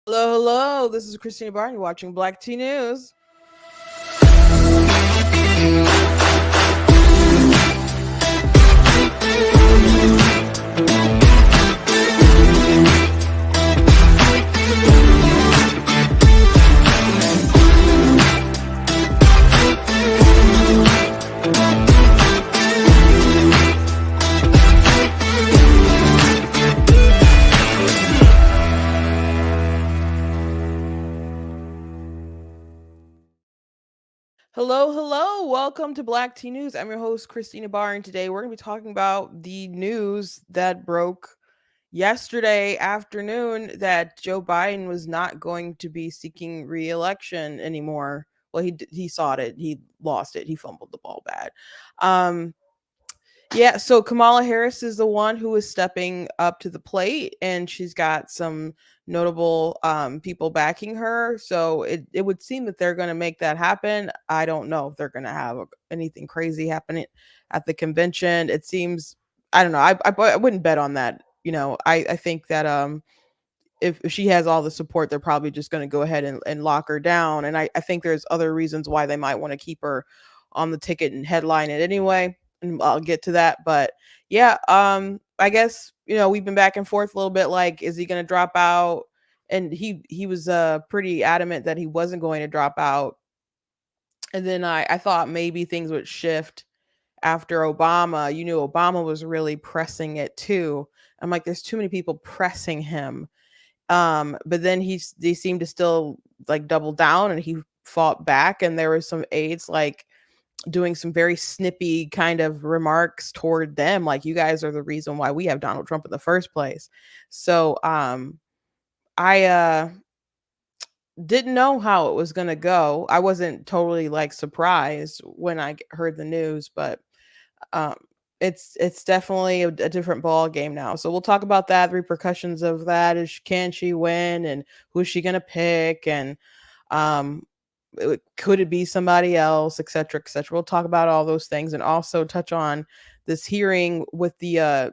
Hello. This is Christina Barr. You're watching Black Tea News. Hello. Welcome to Black Tea News. I'm your host, Christina Barr, and today we're going to be talking about the news that broke yesterday afternoon that Joe Biden was not going to be seeking re-election anymore. Well, he sought it. He lost it. He fumbled the ball bad. So Kamala Harris is the one who is stepping up to the plate, and she's got some notable people backing her. So it would seem that they're going to make that happen. I don't know if they're going to have anything crazy happening at the convention. It seems, I don't know. I wouldn't bet on that. I think that if she has all the support, they're probably just going to go ahead and lock her down. And I think there's other reasons why they might want to keep her on the ticket and headline it anyway. And I'll get to that. But yeah, I guess, we've been back and forth a little bit. Like, is he going to drop out? And he was pretty adamant that he wasn't going to drop out. And then I thought maybe things would shift after Obama. Obama was really pressing it too. I'm like, there's too many people pressing him. But then they seemed to still like double down, and he fought back. And there were some aides like doing some very snippy kind of remarks toward them, like, you guys are the reason why we have Donald Trump in the first place. So I didn't know how it was going to go. I wasn't totally like surprised when I heard the news, but it's definitely a different ball game now. So we'll talk about that, the repercussions of that. Can she win, and who's she going to pick, and could it be somebody else, et cetera, et cetera. We'll talk about all those things, and also touch on this hearing with the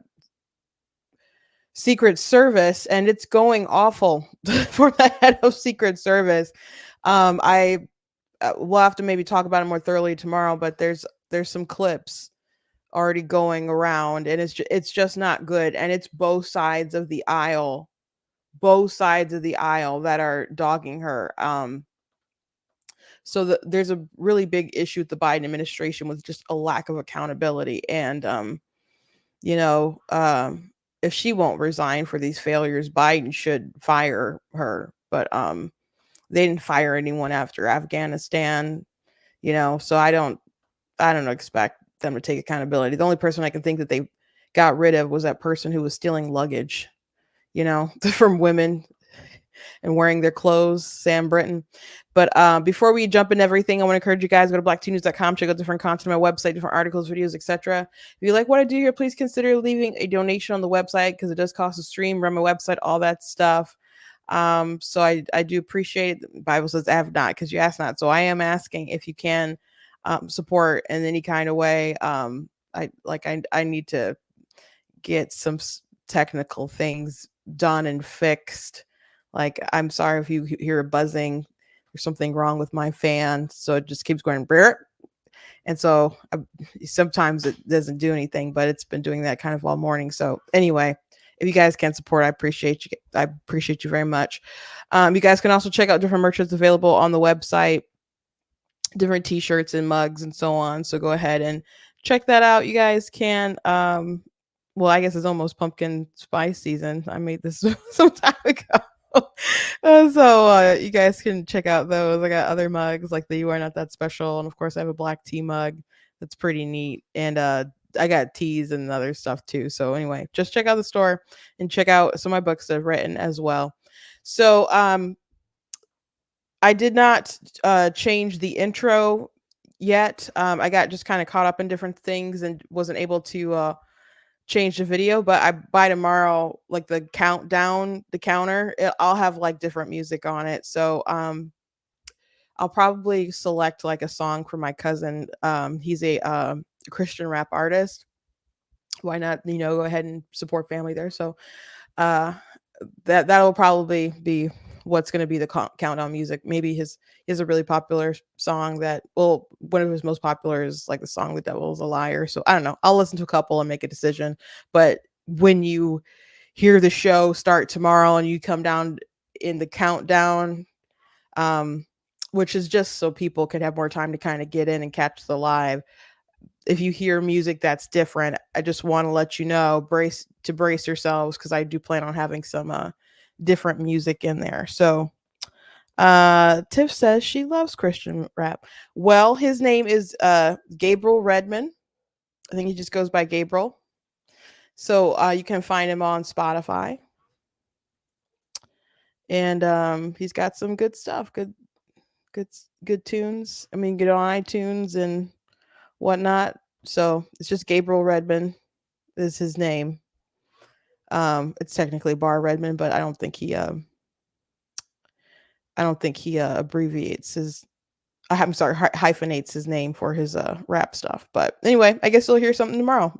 Secret Service, and it's going awful for the head of Secret Service. We'll have to maybe talk about it more thoroughly tomorrow, but there's some clips already going around, and it's just not good. And it's both sides of the aisle that are dogging her. So there's a really big issue with the Biden administration with just a lack of accountability. And, if she won't resign for these failures, Biden should fire her. But they didn't fire anyone after Afghanistan, so I don't expect them to take accountability. The only person I can think that they got rid of was that person who was stealing luggage, from women and wearing their clothes, Sam Brinton. But before we jump into everything, I want to encourage you guys, go to blacktnews.com, check out different content on my website, different articles, videos, etc. If you like what I do here, please consider leaving a donation on the website, because it does cost a stream, run my website, all that stuff. So I do appreciate it. The Bible says I have not because you ask not. So I am asking if you can support in any kind of way. I need to get some technical things done and fixed. Like, I'm sorry if you hear a buzzing. There's something wrong with my fan, so it just keeps going. And so sometimes it doesn't do anything, but it's been doing that kind of all morning. So anyway, if you guys can support, I appreciate you. I appreciate you very much. You guys can also check out different merch that's available on the website, different t-shirts and mugs and so on. So go ahead and check that out. You guys can. Well, I guess it's almost pumpkin spice season. I made this some time ago. So you guys can check out those. I got other mugs like the You Are Not That Special, and of course I have a black tea mug that's pretty neat, and I got teas and other stuff too. So anyway, just check out the store and check out some of my books that I've written as well. So I did not change the intro yet. I got just kind of caught up in different things and wasn't able to change the video. But I by tomorrow, like the countdown, the counter, I'll have like different music on it. So I'll probably select like a song for my cousin. He's a Christian rap artist. Why not? Go ahead and support family there. So uh that'll probably be what's going to be the countdown music. Maybe he has a really popular song that, well, one of his most popular is like the song "The Devil's a Liar." So I don't know. I'll listen to a couple and make a decision. But when you hear the show start tomorrow and you come down in the countdown, um, which is just so people can have more time to kind of get in and catch the live. If you hear music that's different, I just want to let you know, brace yourselves, because I do plan on having some different music in there. So Tiff says she loves Christian rap. Well, his name is Gabriel Redman. I think he just goes by Gabriel. So you can find him on Spotify. And he's got some good stuff, good good tunes. I mean, good on iTunes and whatnot. So it's just Gabriel Redman is his name. It's technically Bar Redman, but I don't think he abbreviates his. I'm sorry, hyphenates his name for his rap stuff. But anyway, I guess you'll hear something tomorrow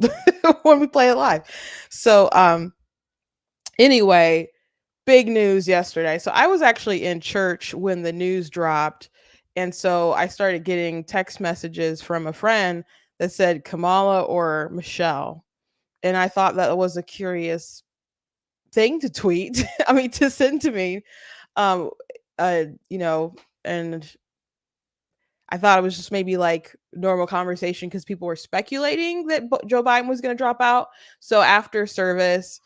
when we play it live. So anyway, big news yesterday. So I was actually in church when the news dropped, and so I started getting text messages from a friend that said Kamala or Michelle, and I thought that was a curious thing to tweet. I mean, to send to me. Um, you know, and I thought it was just maybe like normal conversation because people were speculating that Joe Biden was going to drop out. So after service,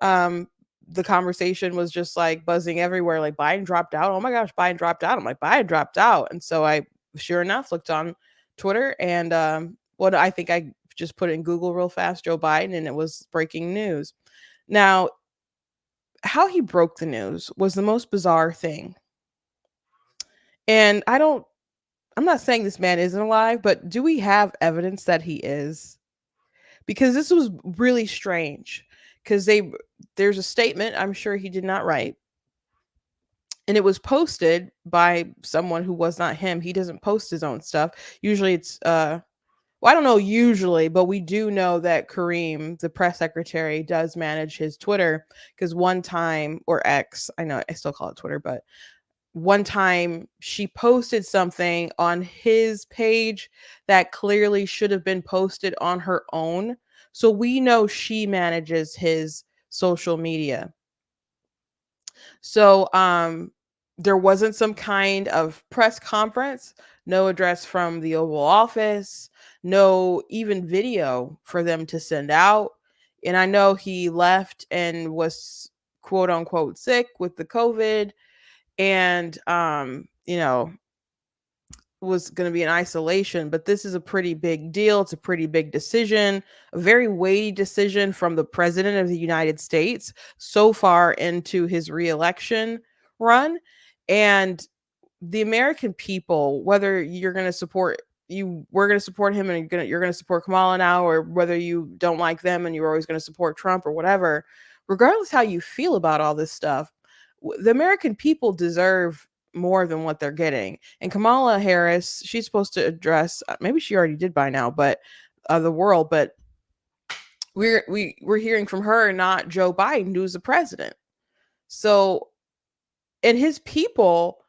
um, the conversation was just like buzzing everywhere. Like Biden dropped out. Oh my gosh, Biden dropped out. I'm like, Biden dropped out. And so I, sure enough, looked on Twitter and what I think I just put in Google real fast, Joe Biden, and it was breaking news. Now, how he broke the news was the most bizarre thing. And I'm not saying this man isn't alive, but do we have evidence that he is? Because this was really strange. Because there's a statement I'm sure he did not write, and it was posted by someone who was not him. He doesn't post his own stuff. Usually it's well, I don't know usually, but we do know that Kareem, the press secretary, does manage his Twitter, because one time, or X, I know I still call it Twitter, but one time she posted something on his page that clearly should have been posted on her own. So we know she manages his social media. So there wasn't some kind of press conference, no address from the Oval Office, no even video for them to send out. And I know he left and was quote unquote sick with the COVID, and was going to be in isolation. But this is a pretty big deal. It's a pretty big decision, a very weighty decision from the president of the United States so far into his reelection run. And the American people, whether you're going to support we're going to support him and you're going to support Kamala now, or whether you don't like them and you're always going to support Trump or whatever, regardless how you feel about all this stuff, the American people deserve more than what they're getting. And Kamala Harris, she's supposed to address, maybe she already did by now, but the world. But we're hearing from her, not Joe Biden, who's the president. So, and his people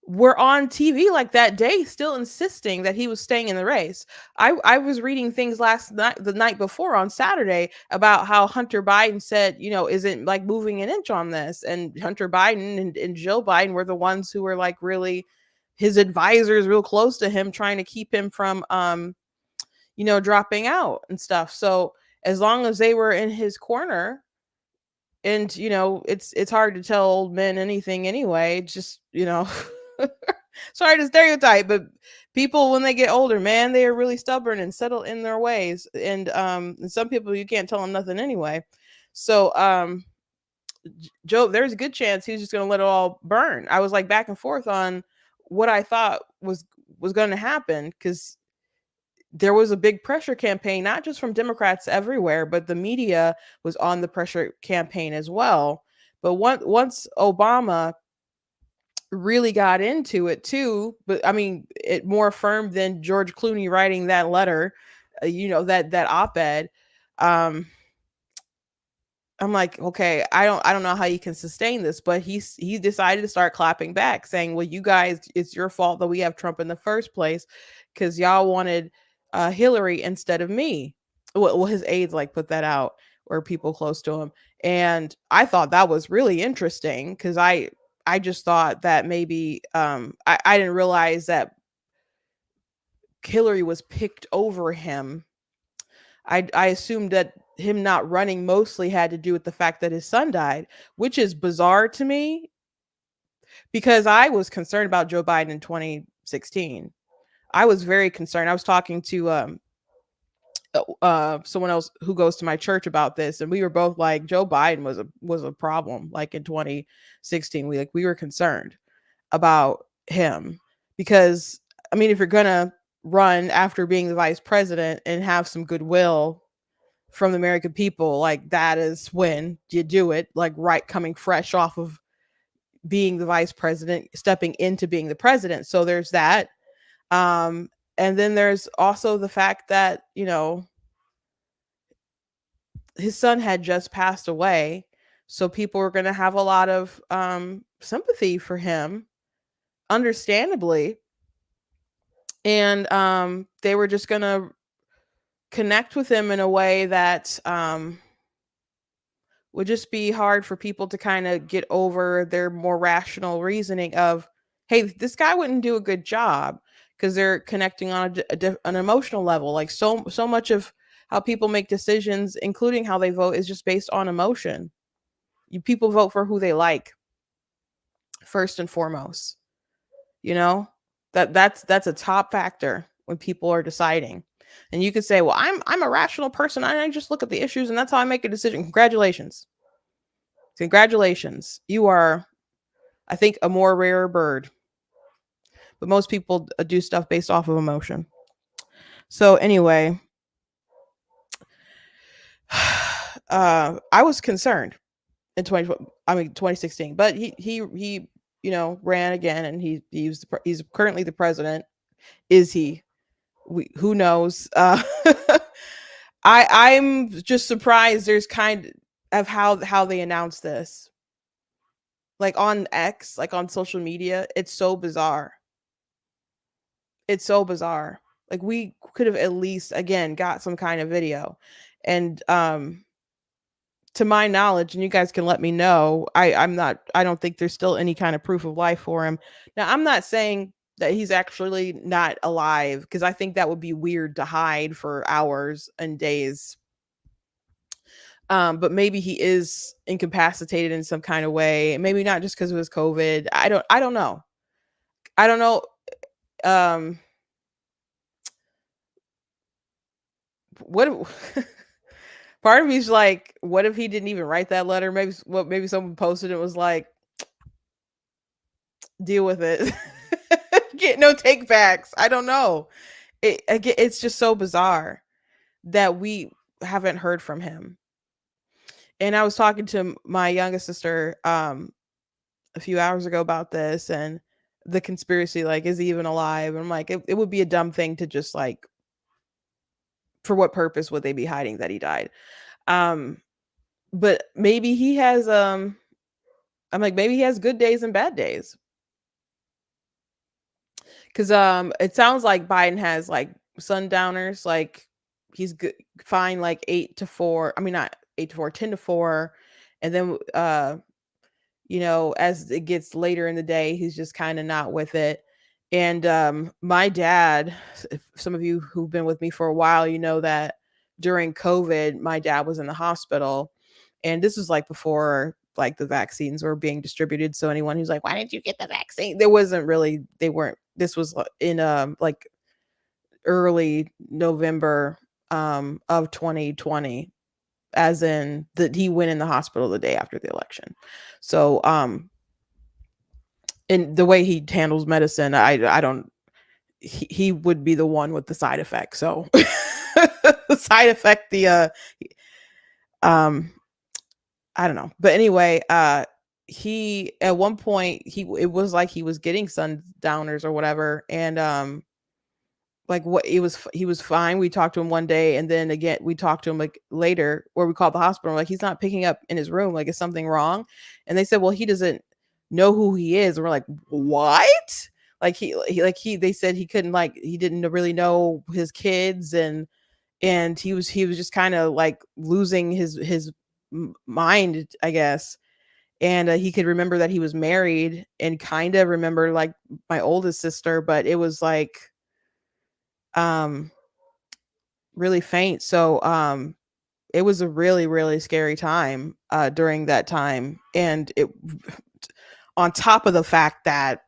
were on TV like that day, still insisting that he was staying in the race. I was reading things last night, the night before on Saturday, about how Hunter Biden said, isn't like moving an inch on this. And Hunter Biden and Jill Biden were the ones who were like really his advisors, real close to him, trying to keep him from, dropping out and stuff. So as long as they were in his corner, and it's hard to tell old men anything anyway, just sorry to stereotype, but people when they get older, man, they are really stubborn and settle in their ways. And some people, you can't tell them nothing anyway. So Joe, there's a good chance he's just going to let it all burn. I was like back and forth on what I thought was going to happen, because there was a big pressure campaign, not just from Democrats everywhere, but the media was on the pressure campaign as well. But once Obama really got into it too, but I mean, it more affirmed than George Clooney writing that letter, that op-ed. Um, I'm like, okay, I don't know how you can sustain this, but he decided to start clapping back, saying, "Well, you guys, it's your fault that we have Trump in the first place, because y'all wanted Hillary instead of me." Well, his aides like put that out, or people close to him, and I thought that was really interesting, because I just thought that maybe I didn't realize that Hillary was picked over him. I assumed that him not running mostly had to do with the fact that his son died, which is bizarre to me, because I was concerned about Joe Biden in 2016. I was very concerned. I was talking to someone else who goes to my church about this, and we were both like, Joe Biden was a problem, like in 2016. We were concerned about him, because I mean, if you're gonna run after being the vice president and have some goodwill from the American people, like that is when you do it, like right coming fresh off of being the vice president, stepping into being the president. So there's that. Um, and then there's also the fact that, his son had just passed away. So people were going to have a lot of sympathy for him, understandably. And they were just going to connect with him in a way that would just be hard for people to kind of get over their more rational reasoning of, hey, this guy wouldn't do a good job, because they're connecting on an emotional level. Like so much of how people make decisions, including how they vote, is just based on emotion. People vote for who they like first and foremost. You know, that's a top factor when people are deciding. And you could say, well, I'm a rational person. I just look at the issues and that's how I make a decision. Congratulations. You are, I think, a more rare bird. But most people do stuff based off of emotion. So anyway, I was concerned in 2016, but he ran again, and he's currently the president. Is he? Who knows? I'm just surprised. There's kind of how they announced this, like on X, like on social media. It's so bizarre. It's so bizarre. Like we could have at least again got some kind of video. And to my knowledge, and you guys can let me know, I don't think there's still any kind of proof of life for him. Now, I'm not saying that he's actually not alive, because I think that would be weird to hide for hours and days. But maybe he is incapacitated in some kind of way. Maybe not just because of his COVID. I don't know. I don't know. Um, what part of me's like, what if he didn't even write that letter? Maybe someone posted it, was like, deal with it. Get no take backs. I don't know. It's just so bizarre that we haven't heard from him. And I was talking to my youngest sister a few hours ago about this, and the conspiracy, like, is he even alive? And I'm like, it would be a dumb thing to just like, for what purpose would they be hiding that he died? Um, but maybe he has I'm like, maybe he has good days and bad days. Cause it sounds like Biden has like sundowners, like he's good, fine, like 8 to 4. I mean, not 8 to 4, 10 to 4. And then as it gets later in the day, he's just kind of not with it. And my dad, if some of you who've been with me for a while, you know that during COVID, my dad was in the hospital. And this was like before like the vaccines were being distributed. So anyone who's like, why didn't you get the vaccine? They weren't, this was in like early November of 2020, as in that he went in the hospital the day after the election. So And the way he handles medicine, I don't he would be the one with the side effect. So the side effect, um I don't know. But anyway, he at one point it was like he was getting sundowners or whatever, and like what he was fine. We talked to him one day, and then again we talked to him like later, where we called the hospital. Like, he's not picking up in his room. Like, is something wrong? And they said, well, he doesn't know who he is. And we're like, what? Like, they said he couldn't, like, he didn't really know his kids, and he was just kind of like losing his mind, I guess. And he could remember that he was married, and kind of remember like my oldest sister, but it was like um really faint. So it was a really, really scary time during that time. And it on top of the fact that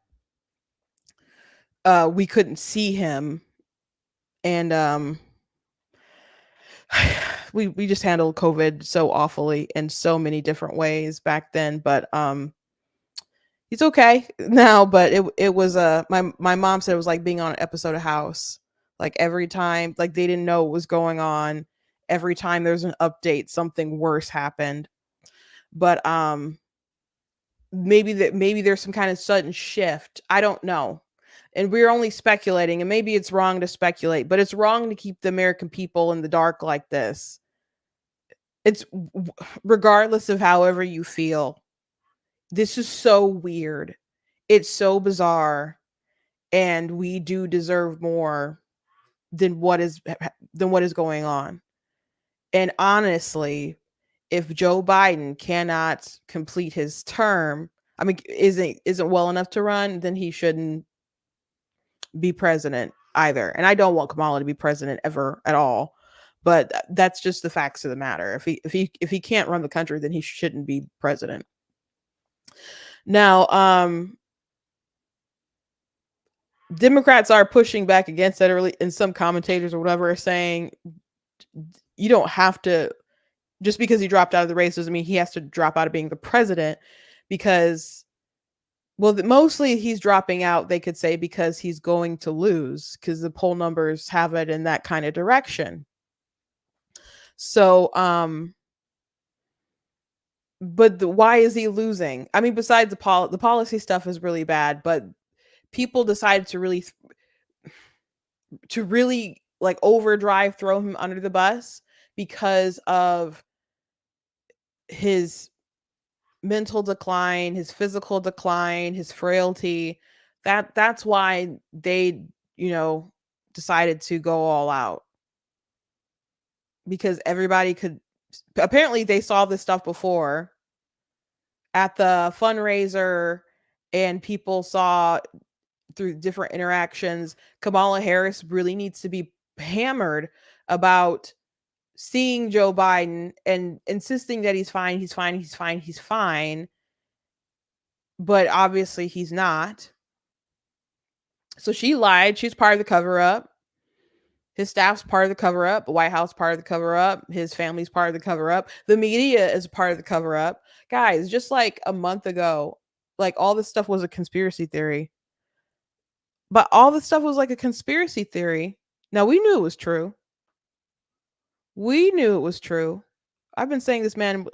we couldn't see him, and we just handled COVID so awfully in so many different ways back then. But he's okay now. But it was my mom said it was like being on an episode of House. Like, every time, like, they didn't know what was going on. Every time there's an update, something worse happened. But maybe there's some kind of sudden shift. I don't know. And we're only speculating, and maybe it's wrong to speculate, but it's wrong to keep the American people in the dark like this. It's regardless of however you feel. This is so weird. It's so bizarre, and we do deserve more than what is going on. And honestly, if Joe Biden cannot complete his term, I mean, isn't well enough to run, then he shouldn't be president either. And I don't want Kamala to be president ever at all. But that's just the facts of the matter. If he can't run the country, then he shouldn't be president. Now, Democrats are pushing back against that early, and some commentators or whatever are saying you don't have to, just because he dropped out of the race doesn't mean he has to drop out of being the president, because, well, mostly he's dropping out, they could say, because he's going to lose, because the poll numbers have it in that kind of direction. So, but why is he losing? I mean, besides the policy stuff is really bad, but people decided to really like overdrive, throw him under the bus because of his mental decline, his physical decline, his frailty. That's why they, decided to go all out, because everybody could, apparently they saw this stuff before at the fundraiser, and people saw through different interactions Kamala Harris really needs to be hammered about seeing Joe Biden and insisting that he's fine, he's fine, he's fine, he's fine. But obviously he's not. So she lied. She's part of the cover up. His staff's part of the cover up. The White House part of the cover up. His family's part of the cover up. The media is part of the cover up. Guys, just like a month ago, like, all this stuff was a conspiracy theory. But all this stuff was like a conspiracy theory. Now, we knew it was true. We knew it was true. I've been saying this man,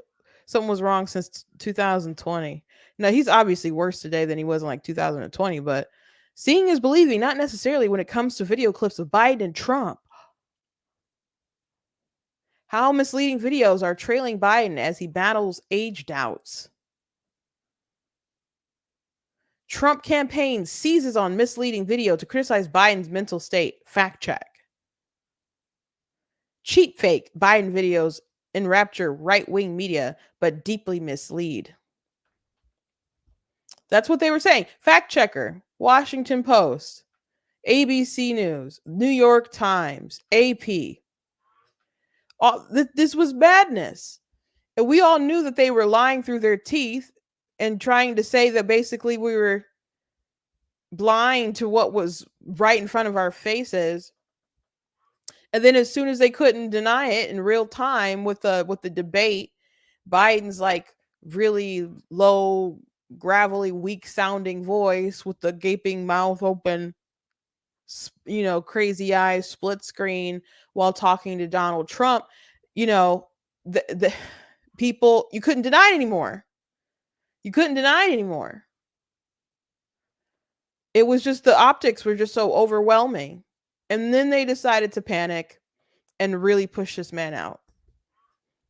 something was wrong since 2020. Now, he's obviously worse today than he was in like 2020, but seeing is believing, not necessarily when it comes to video clips of Biden and Trump. How misleading videos are trailing Biden as he battles age doubts. Trump campaign seizes on misleading video to criticize Biden's mental state. Fact check. Cheap fake Biden videos enrapture right-wing media, but deeply mislead. That's what they were saying. Fact checker, Washington Post, ABC News, New York Times, AP. This was madness. And we all knew that they were lying through their teeth and trying to say that basically we were blind to what was right in front of our faces. And then as soon as they couldn't deny it in real time with the debate, Biden's like really low gravelly, weak sounding voice with the gaping mouth open, crazy eyes, split screen while talking to Donald Trump, you know, the people, you couldn't deny it anymore. You couldn't deny it anymore. It was just the optics were just so overwhelming. And then they decided to panic and really push this man out.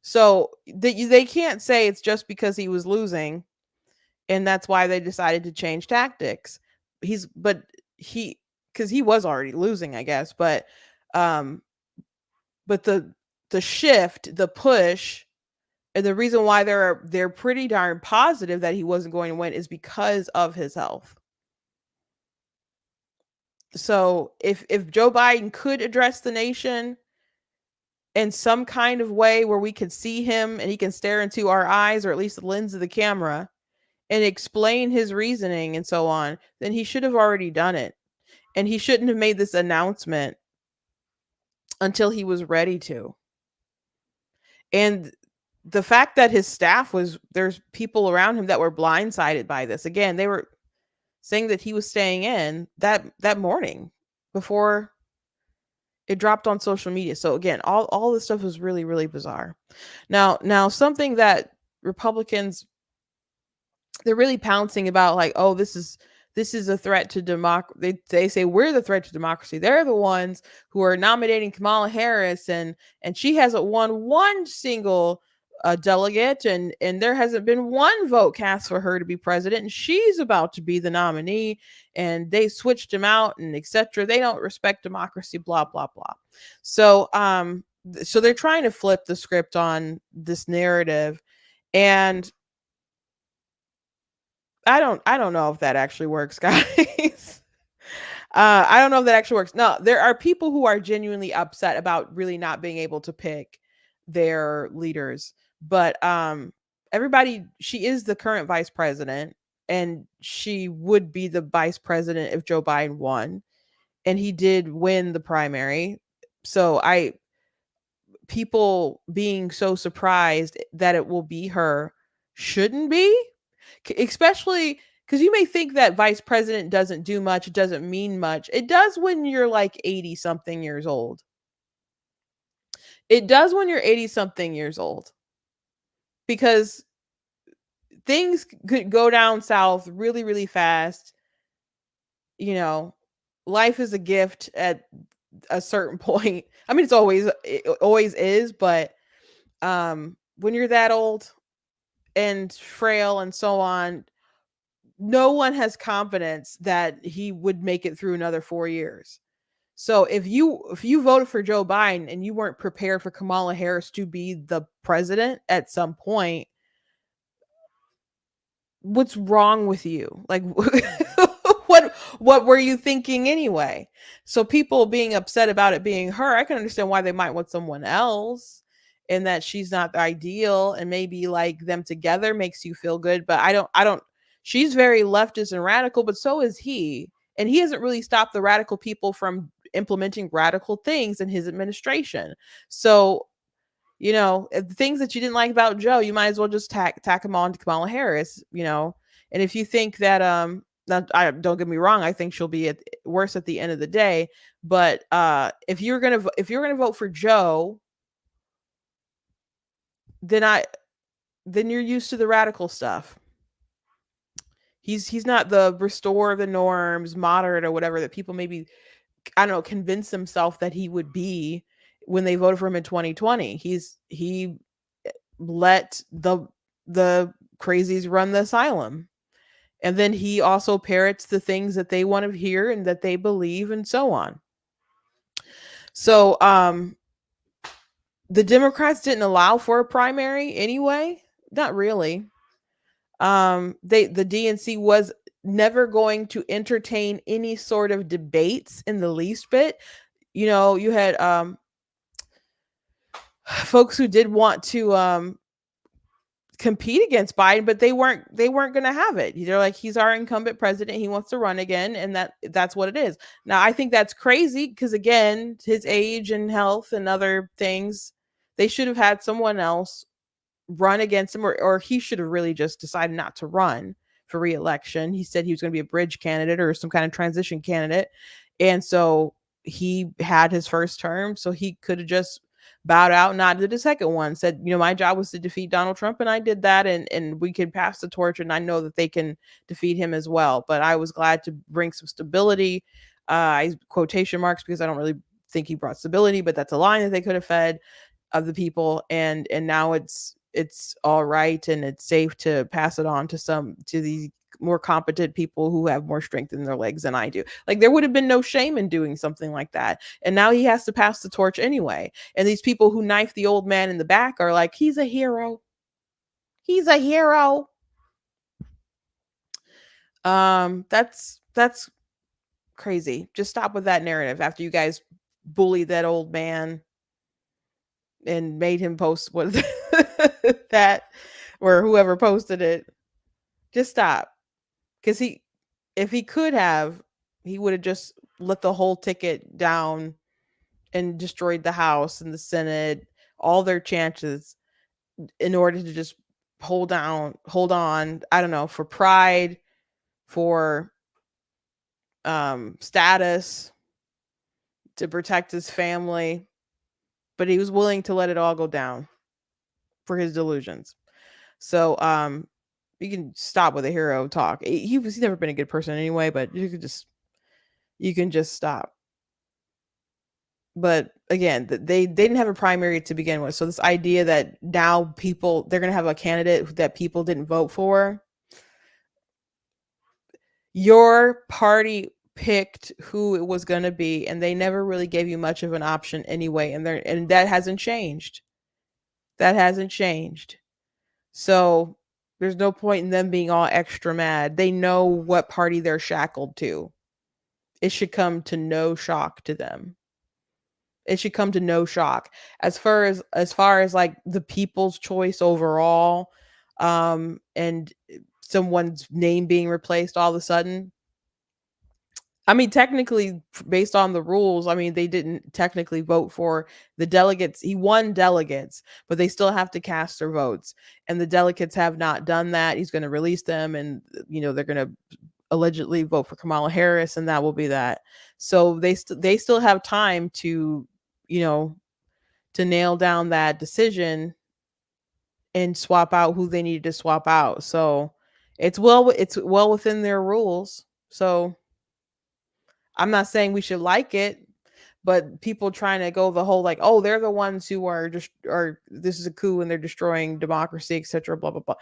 So they can't say it's just because he was losing and that's why they decided to change tactics. But he because he was already losing, I guess. Um but the shift, the push, and the reason why they're pretty darn positive that he wasn't going to win is because of his health. So if Joe Biden could address the nation in some kind of way where we could see him and he can stare into our eyes or at least the lens of the camera and explain his reasoning and so on, then he should have already done it. And he shouldn't have made this announcement until he was ready to. And the fact that his staff there's people around him that were blindsided by this. Again, they were saying that he was staying in that morning before it dropped on social media. So again, all this stuff was really, really bizarre. Now something that Republicans, they're really pouncing about, like, oh, this is a threat to democracy. They say we're the threat to democracy. They're the ones who are nominating Kamala Harris, and she hasn't won one single delegate, and there hasn't been one vote cast for her to be president, and she's about to be the nominee, and they switched him out, and etc. They don't respect democracy, blah blah blah. So so they're trying to flip the script on this narrative, and I don't know if that actually works, guys. I don't know if that actually works. No, there are people who are genuinely upset about really not being able to pick their leaders. But she is the current vice president, and she would be the vice president if Joe Biden won. And he did win the primary. So people being so surprised that it will be her shouldn't be, especially because you may think that vice president doesn't do much, it doesn't mean much. It does when you're like 80 something years old. It does when you're 80 something years old, because things could go down south really, really fast. You know, life is a gift at a certain point. I mean, it always is, but when you're that old and frail and so on, no one has confidence that he would make it through another 4 years. So if you voted for Joe Biden and you weren't prepared for Kamala Harris to be the president at some point, what's wrong with you? Like what were you thinking anyway? So people being upset about it being her, I can understand why they might want someone else, and that she's not the ideal, and maybe like them together makes you feel good, but I don't she's very leftist and radical, but so is he. And he hasn't really stopped the radical people from implementing radical things in his administration. So the things that you didn't like about Joe, you might as well just tack him on to Kamala Harris. And if you think that don't get me wrong, I think she'll be worse at the end of the day. But if you're gonna vote for Joe, then you're used to the radical stuff. He's not the restore the norms, moderate, or whatever that people maybe, I don't know, convince themselves that he would be when they voted for him in 2020. He let the crazies run the asylum. And then he also parrots the things that they want to hear and that they believe and so on. So the Democrats didn't allow for a primary anyway. Not really. The DNC was never going to entertain any sort of debates in the least bit. You had folks who did want to compete against Biden, but they weren't going to have it. They're like, he's our incumbent president, he wants to run again, and that's what it is. Now, I think that's crazy because, again, his age and health and other things, they should have had someone else run against him, or he should have really just decided not to run for reelection. He said he was going to be a bridge candidate or some kind of transition candidate. And so he had his first term, so he could have just bowed out and not did the second one. Said, my job was to defeat Donald Trump, and I did that, and we can pass the torch, and I know that they can defeat him as well. But I was glad to bring some stability. I quotation marks because I don't really think he brought stability, but that's a line that they could have fed of the people, and now it's all right, and it's safe to pass it on to these more competent people who have more strength in their legs than I do. Like, there would have been no shame in doing something like that. And now he has to pass the torch anyway. And these people who knife the old man in the back are like, he's a hero. He's a hero. That's crazy. Just stop with that narrative after you guys bullied that old man and made him post what that, or whoever posted it. Just stop. Because if he could have, he would have just let the whole ticket down and destroyed the House and the Senate, all their chances, in order to just hold on, I don't know, for pride, for status, to protect his family. But he was willing to let it all go down for his delusions. So you can stop with the hero talk. He's never been a good person anyway, but you can just stop. But again, they didn't have a primary to begin with. So this idea that now they're going to have a candidate that people didn't vote for. Your party picked who it was going to be, and they never really gave you much of an option anyway. And that hasn't changed. That hasn't changed. So there's no point in them being all extra mad. They know what party they're shackled to. It should come to no shock to them. It should come to no shock. As far as like the people's choice overall, and someone's name being replaced all of a sudden. I mean, technically, based on the rules, I mean, they didn't technically vote for the delegates. He won delegates, but they still have to cast their votes. And the delegates have not done that. He's going to release them, and they're going to allegedly vote for Kamala Harris, and that will be that. So they still have time to, to nail down that decision and swap out who they needed to swap out. So it's well within their rules. So I'm not saying we should like it, but people trying to go the whole like, oh, they're the ones who are just, or this is a coup and they're destroying democracy, etc. Blah blah blah.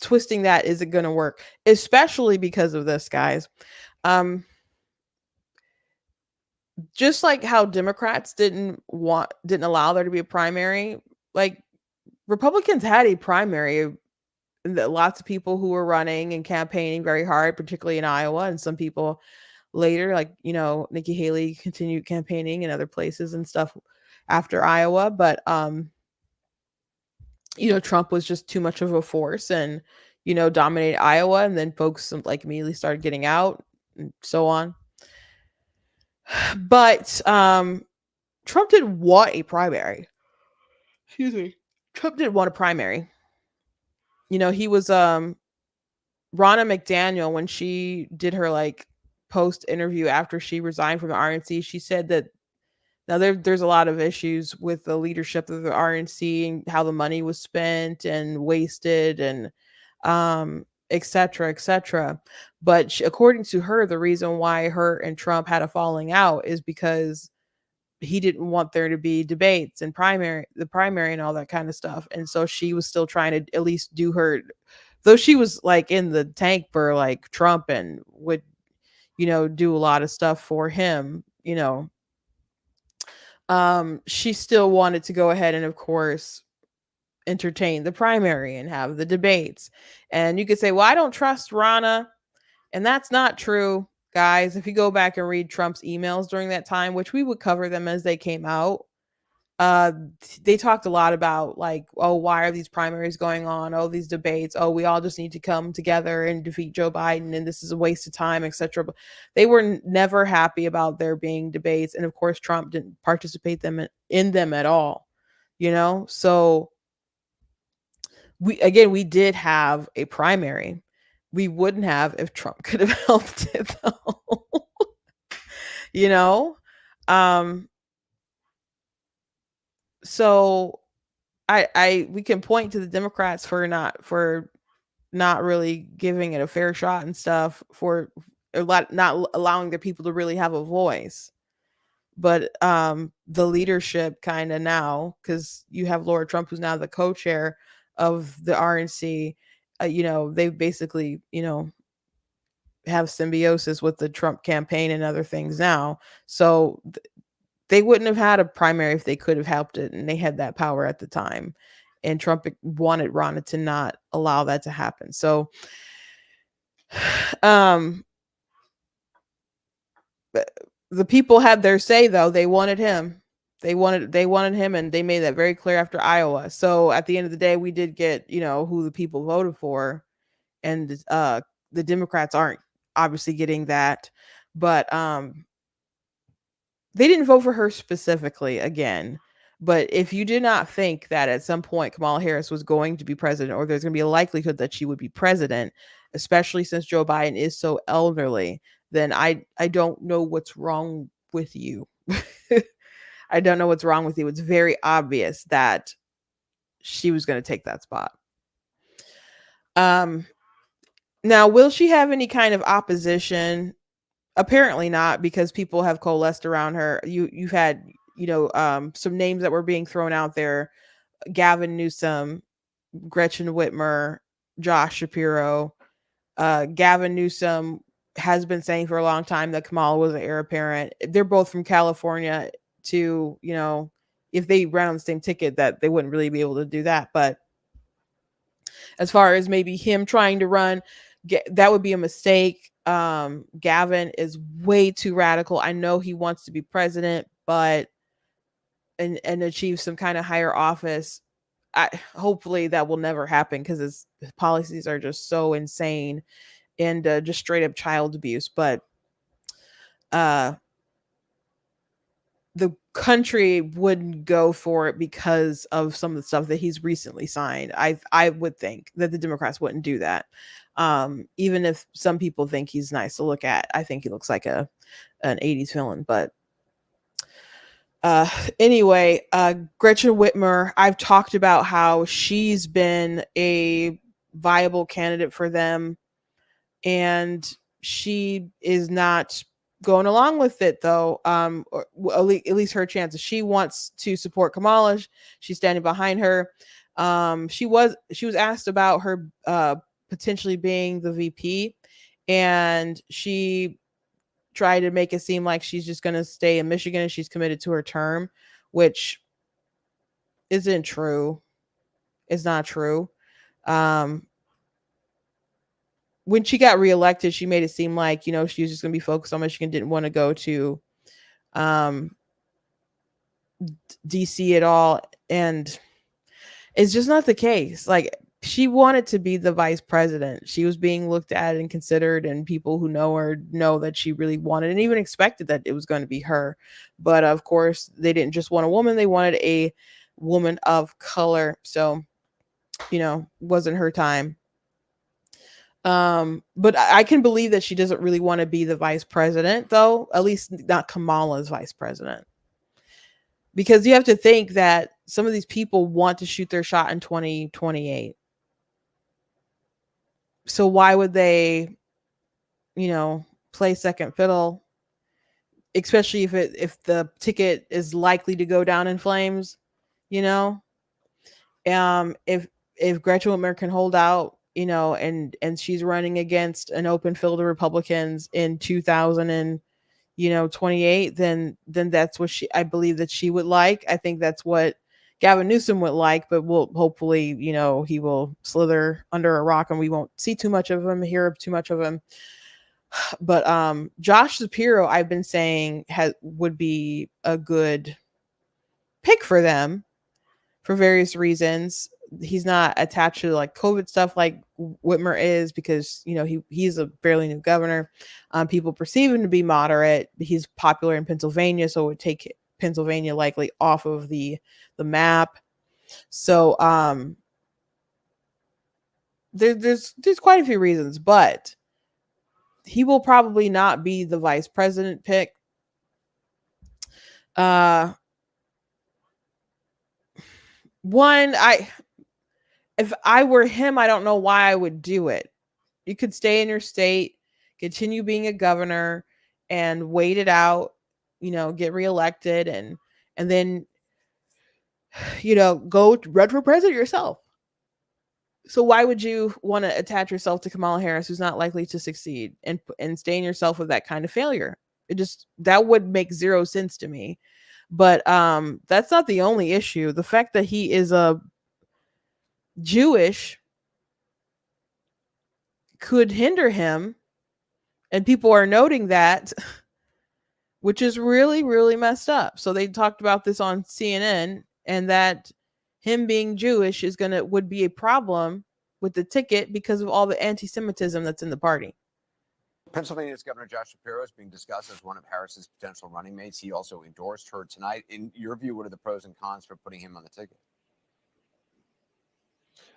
Twisting that isn't going to work, especially because of this, guys. Just like how Democrats didn't allow there to be a primary, like Republicans had a primary. Lots of people who were running and campaigning very hard, particularly in Iowa, and some people later, like Nikki Haley, continued campaigning in other places and stuff after Iowa. But Trump was just too much of a force and dominated Iowa, and then folks like immediately started getting out and so on. But Trump did want a primary. Excuse me. Trump did want a primary. He was Ronna McDaniel, when she did her like post interview after she resigned from the RNC, she said that now there's a lot of issues with the leadership of the RNC and how the money was spent and wasted and et cetera, et cetera. But according to her, the reason why her and Trump had a falling out is because he didn't want there to be debates and the primary and all that kind of stuff. And so she was still trying to at least do her, though she was like in the tank for like Trump and would, do a lot of stuff for him, she still wanted to go ahead and of course entertain the primary and have the debates. And you could say, well, I don't trust Ronna. And that's not true. Guys, if you go back and read Trump's emails during that time, which we would cover them as they came out, they talked a lot about like, oh, why are these primaries going on? Oh, these debates. Oh, we all just need to come together and defeat Joe Biden, and this is a waste of time, etc. But they were never happy about there being debates, and of course, Trump didn't participate in them at all. So we did have a primary. We wouldn't have if Trump could have helped it though. you know? Um so I we can point to the Democrats for not really giving it a fair shot and stuff, for a lot not allowing their people to really have a voice. But the leadership kind of now, because you have Laura Trump, who's now the co-chair of the RNC, they've basically, have symbiosis with the Trump campaign and other things now. So they wouldn't have had a primary if they could have helped it, and they had that power at the time. And Trump wanted Ronna to not allow that to happen. So, um, the people had their say though. They wanted him. They wanted him, and they made that very clear after Iowa. So at the end of the day, we did get, who the people voted for, and the Democrats aren't obviously getting that. But they didn't vote for her specifically again. But if you did not think that at some point Kamala Harris was going to be president, or there's going to be a likelihood that she would be president, especially since Joe Biden is so elderly, then I don't know what's wrong with you. I don't know what's wrong with you. It's very obvious that she was going to take that spot. Um Now, will she have any kind of opposition? Apparently not, because people have coalesced around her. You've had, some names that were being thrown out there: Gavin Newsom, Gretchen Whitmer, Josh Shapiro. Gavin Newsom has been saying for a long time that Kamala was an heir apparent. They're both from California, to, if they ran on the same ticket, that they wouldn't really be able to do that. But as far as maybe him trying to run, that would be a mistake. Gavin is way too radical. I know he wants to be president, but and achieve some kind of higher office. Hopefully that will never happen, because his policies are just so insane, and just straight up child abuse. But uh, the country wouldn't go for it because of some of the stuff that he's recently signed. I would think that the Democrats wouldn't do that. Even if some people think he's nice to look at, I think he looks like an 80s villain. But anyway, Gretchen Whitmer, I've talked about how she's been a viable candidate for them, and she is not going along with it though. Or at least her chances. She wants to support Kamala. She's standing behind her. She was asked about her potentially being the VP, and she tried to make it seem like she's just going to stay in Michigan and she's committed to her term, which isn't true. It's not true. Um, when she got reelected, she made it seem like, she was just going to be focused on Michigan, didn't want to go to um, DC at all. And it's just not the case. Like, she wanted to be the vice president. She was being looked at and considered, and people who know her know that she really wanted and even expected that it was going to be her. But of course, they didn't just want a woman, they wanted a woman of color. So, wasn't her time. But I can believe that she doesn't really want to be the vice president, though, at least not Kamala's vice president. Because you have to think that some of these people want to shoot their shot in 2028. So why would they, play second fiddle, especially if the ticket is likely to go down in flames, you know? If Gretchen Whitmer can hold out, and she's running against an open field of Republicans in 2028, then that's what I believe that she would like. I think that's what Gavin Newsom would like, but we'll hopefully, he will slither under a rock and we won't see too much of him, hear too much of him. But Josh Shapiro, I've been saying, would be a good pick for them for various reasons. He's not attached to like COVID stuff like Whitmer is, because he's a fairly new governor. People perceive him to be moderate. He's popular in Pennsylvania, so it would take Pennsylvania likely off of the map. So there's quite a few reasons, but he will probably not be the vice president pick. Uh, one, if I were him, I don't know why I would do it. You could stay in your state, continue being a governor, and wait it out. Get reelected, and then go run for president yourself. So why would you want to attach yourself to Kamala Harris, who's not likely to succeed, and stain yourself with that kind of failure? That would make zero sense to me. But that's not the only issue. The fact that he is a Jewish could hinder him, and people are noting that, which is really, really messed up. So they talked about this on CNN, and that him being Jewish would be a problem with the ticket because of all the anti-Semitism that's in the party. Pennsylvania's Governor Josh Shapiro is being discussed as one of Harris's potential running mates. He also endorsed her tonight. In your view, what are the pros and cons for putting him on the ticket?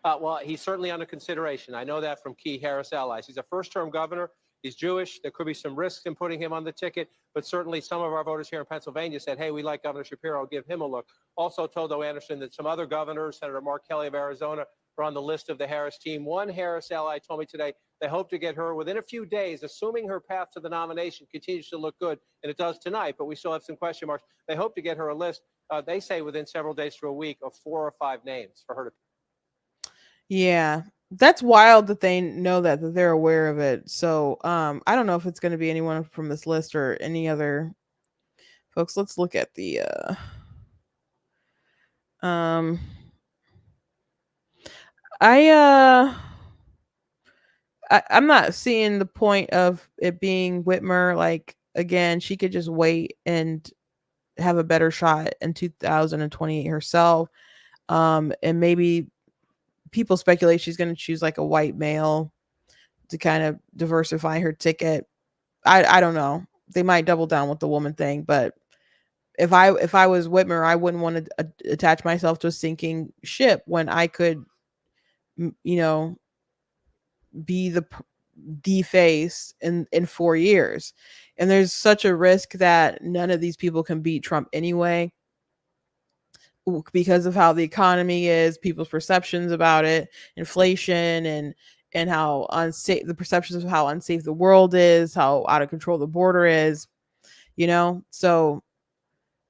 Well, he's certainly under consideration. I know that from key Harris allies. He's a first-term governor. He's Jewish. There could be some risks in putting him on the ticket, but certainly some of our voters here in Pennsylvania said, hey, we like Governor Shapiro, give him a look. Also told Anderson that some other governors, Senator Mark Kelly of Arizona, are on the list of the Harris team. One Harris ally told me today they hope to get her within a few days, assuming her path to the nomination continues to look good, and it does tonight, but we still have some question marks. They hope to get her a list, they say within several days to a week, of 4 or 5 names for her to. Yeah, that's wild that they know that they're aware of it. So I don't know if it's going to be anyone from this list or any other folks. Let's look at the I'm not seeing the point of it being Whitmer. Like, again, she could just wait and have a better shot in 2028 herself. And maybe people speculate she's going to choose like a white male to kind of diversify her ticket. I don't know. They might double down with the woman thing, but if I was Whitmer, I wouldn't want to attach myself to a sinking ship when I could, be the face in 4 years. And there's such a risk that none of these people can beat Trump anyway, because of how the economy is, people's perceptions about it, inflation, and how unsafe the perceptions of how unsafe the world is, how out of control the border is, so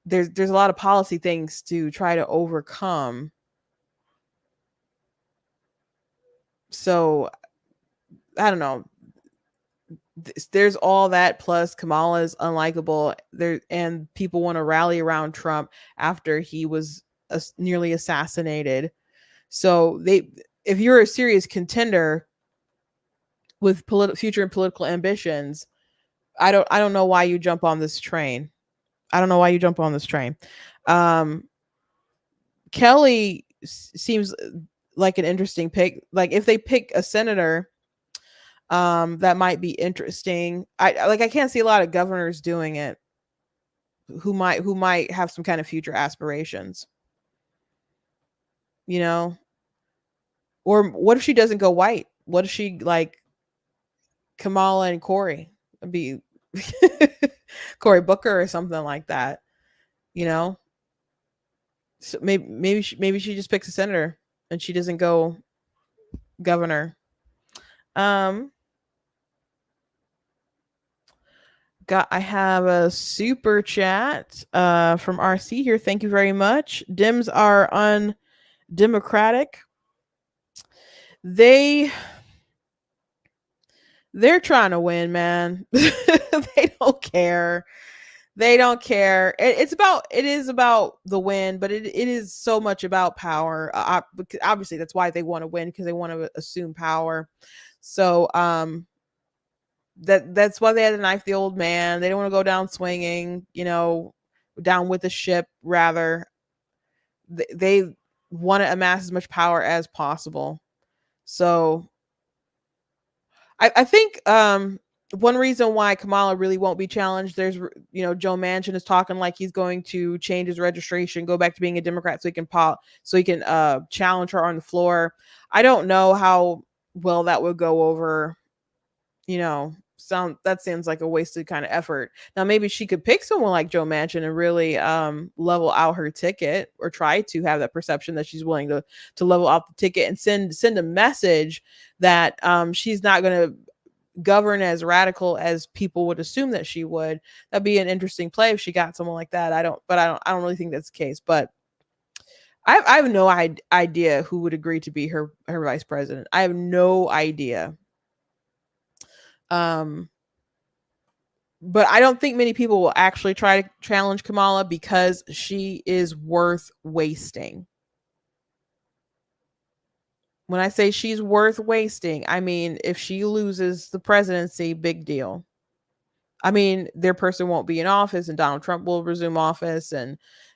there's a lot of policy things to try to overcome. So I don't know. There's all that, plus Kamala is unlikable there, and people want to rally around Trump after he was nearly assassinated. So if you're a serious contender with future and political ambitions, I don't know why you jump on this train. Kelly seems like an interesting pick. Like, if they pick a senator, that might be interesting. I can't see a lot of governors doing it who might have some kind of future aspirations. Or what if she doesn't go white? What if she like Kamala and Cory? It'd be Cory Booker or something like that. So maybe she just picks a senator and she doesn't go governor. I have a super chat from RC here. Thank you very much. Dems are undemocratic. They're trying to win, man. They don't care. It is about the win, but it is so much about power. Obviously that's why they want to win, because they want to assume power. So that's why they had to knife the old man. They don't want to go down swinging, down with the ship. Rather, they want to amass as much power as possible. So I think one reason why Kamala really won't be challenged, there's, Joe Manchin is talking like he's going to change his registration, go back to being a Democrat so he can challenge her on the floor. I don't know how well, that would go over, you know, that seems like a wasted kind of effort. Now maybe she could pick someone like Joe Manchin and really level out her ticket, or try to have that perception that she's willing to level out the ticket and send a message that she's not going to govern as radical as people would assume that she would. That'd be an interesting play if she got someone like that. I don't really think that's the case, but I have no idea who would agree to be her vice president. I have no idea. Um, but I don't think many people will actually try to challenge Kamala because she is worth wasting. When I say she's worth wasting, I mean, if she loses the presidency, big deal. I mean, their person won't be in office and Donald Trump will resume office,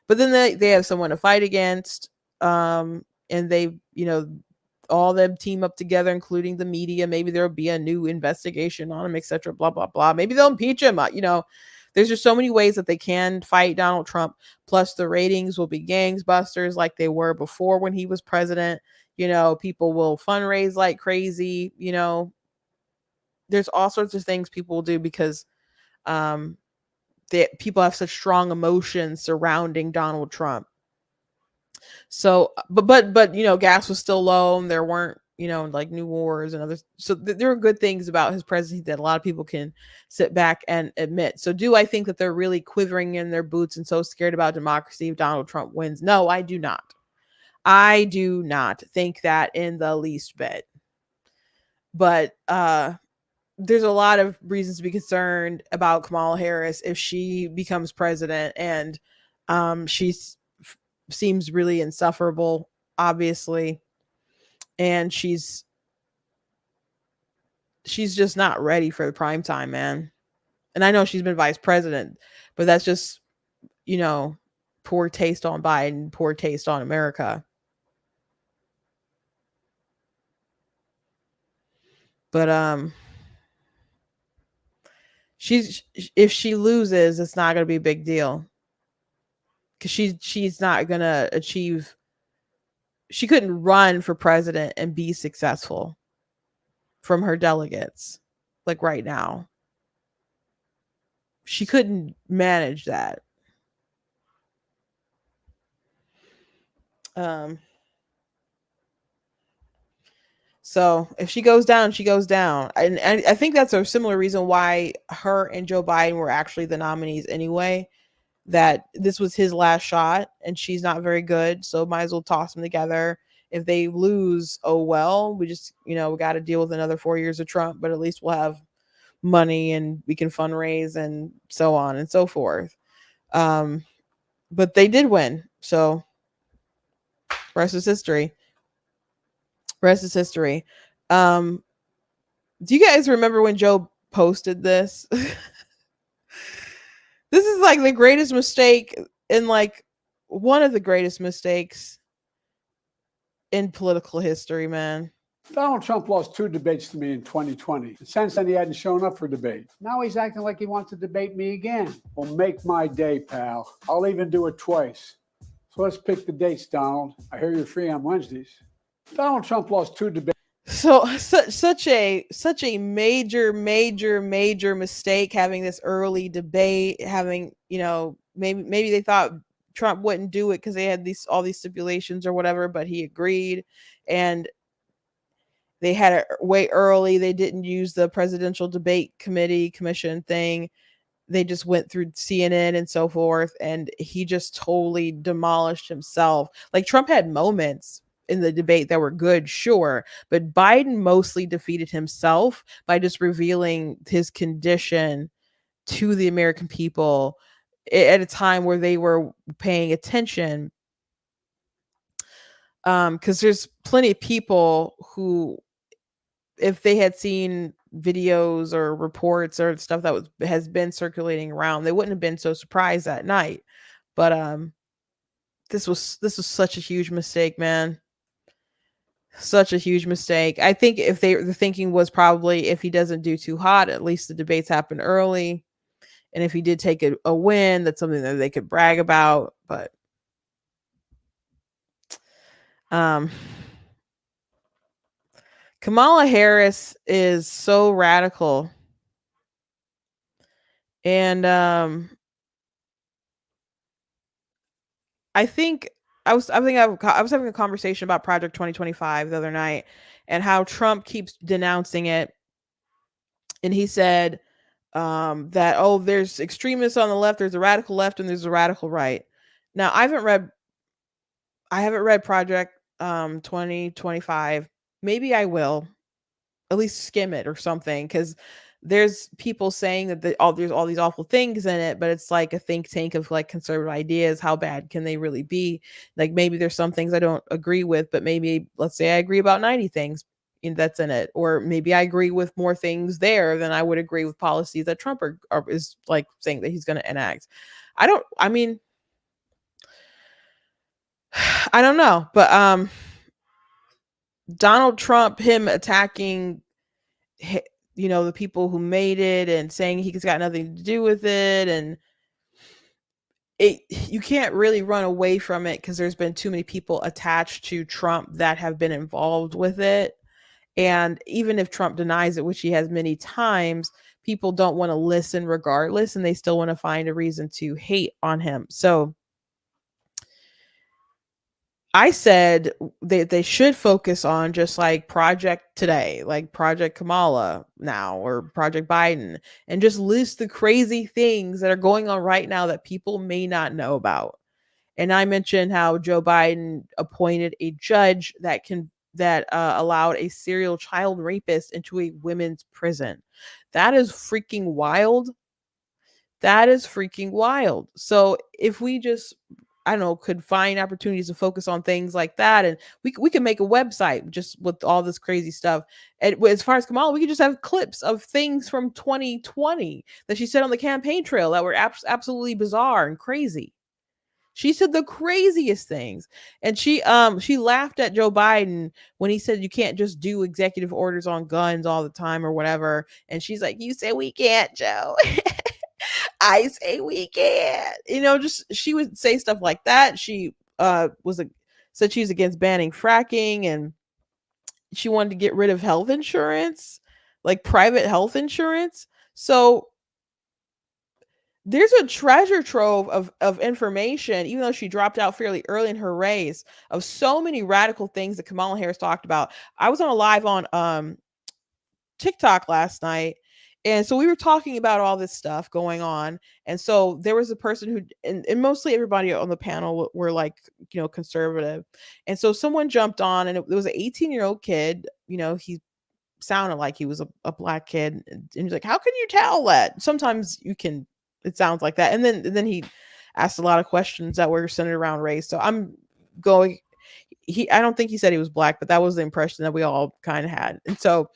but then they have someone to fight against. And they, all them team up together, including the media. Maybe there'll be a new investigation on him, etc. Blah blah blah. Maybe they'll impeach him. There's just so many ways that they can fight Donald Trump. Plus, the ratings will be gangbusters like they were before when he was president. People will fundraise like crazy. There's all sorts of things people will do because people have such strong emotions surrounding Donald Trump. So, but gas was still low, and there weren't like new wars and others. So there are good things about his presidency that a lot of people can sit back and admit. So do I think that they're really quivering in their boots and so scared about democracy if Donald Trump wins? No, I do not. I do not think that in the least bit. But there's a lot of reasons to be concerned about Kamala Harris if she becomes president, and she seems really insufferable, obviously, and she's just not ready for the prime time, man. And I know she's been vice president, but that's just poor taste on Biden, poor taste on America. But if she loses, it's not going to be a big deal, because she's not going to achieve. She couldn't run for president and be successful from her delegates like right now. She couldn't manage that. So if she goes down, she goes down. And I think that's a similar reason why her and Joe Biden were actually the nominees anyway, that this was his last shot and she's not very good. So might as well toss them together. If they lose, oh well, we just, we got to deal with another 4 years of Trump, but at least we'll have money and we can fundraise and so on and so forth. But they did win. So rest is history. Rest is history. Do you guys remember when Joe posted this? This is like the greatest mistake in one of the greatest mistakes in political history, man. Donald Trump lost 2 debates to me in 2020. Since then, he hadn't shown up for debate. Now he's acting like he wants to debate me again. Well, make my day, pal. I'll even do it twice. So let's pick the dates, Donald. I hear you're free on Wednesdays. Donald Trump lost 2 debates. So such a major mistake having this early debate, having, maybe they thought Trump wouldn't do it because they had all these stipulations or whatever, but he agreed, and they had it way early. They didn't use the presidential debate commission thing. They just went through CNN and so forth, and he just totally demolished himself. Like, Trump had moments in the debate that were good, sure, but Biden mostly defeated himself by just revealing his condition to the American people at a time where they were paying attention. Because there's plenty of people who, if they had seen videos or reports or stuff that has been circulating around, they wouldn't have been so surprised that night. But this was such a huge mistake, man. Such a huge mistake. I think the thinking was probably, if he doesn't do too hot, at least the debates happen early, and if he did take a win, that's something that they could brag about. But Kamala Harris is so radical. And I think I was having a conversation about Project 2025 the other night and how Trump keeps denouncing it. And he said that, oh, there's extremists on the left, there's a radical left, and there's a radical right. Now, I haven't read Project 2025. Maybe I will at least skim it or something, because there's people saying that there's all these awful things in it, but it's like a think tank of like conservative ideas. How bad can they really be? Like, maybe there's some things I don't agree with, but maybe, let's say I agree about 90 things that's in it, or maybe I agree with more things there than I would agree with policies that Trump is like saying that he's going to enact. I mean, I don't know, but Donald Trump, him attacking, the people who made it and saying he's got nothing to do with it, and you can't really run away from it because there's been too many people attached to Trump that have been involved with it. And even if Trump denies it, which he has many times, people don't want to listen regardless, and they still want to find a reason to hate on him. So I said they should focus on just like Project Today, like Project Kamala now, or Project Biden, and just list the crazy things that are going on right now that people may not know about. And I mentioned how Joe Biden appointed a judge that allowed a serial child rapist into a women's prison. That is freaking wild. That is freaking wild. So if we just, I don't know, could find opportunities to focus on things like that, and we can make a website just with all this crazy stuff. And as far as Kamala, we could just have clips of things from 2020 that she said on the campaign trail that were absolutely bizarre and crazy. She said the craziest things. And she laughed at Joe Biden when he said you can't just do executive orders on guns all the time or whatever. And she's like, "You say we can't, Joe." I say we can't. Just she would say stuff like that. She said she's against banning fracking, and she wanted to get rid of health insurance, like private health insurance. So there's a treasure trove of information, even though she dropped out fairly early in her race, of so many radical things that Kamala Harris talked about. I was on a live on TikTok last night, and so we were talking about all this stuff going on. And so there was a person who, and mostly everybody on the panel were like, conservative. And so someone jumped on, and it was an 18-year-old kid. He sounded like he was a black kid, and he's like, "How can you tell that?" Sometimes it sounds like that. And then he asked a lot of questions that were centered around race. So I'm going, I don't think he said he was black, but that was the impression that we all kind of had. And so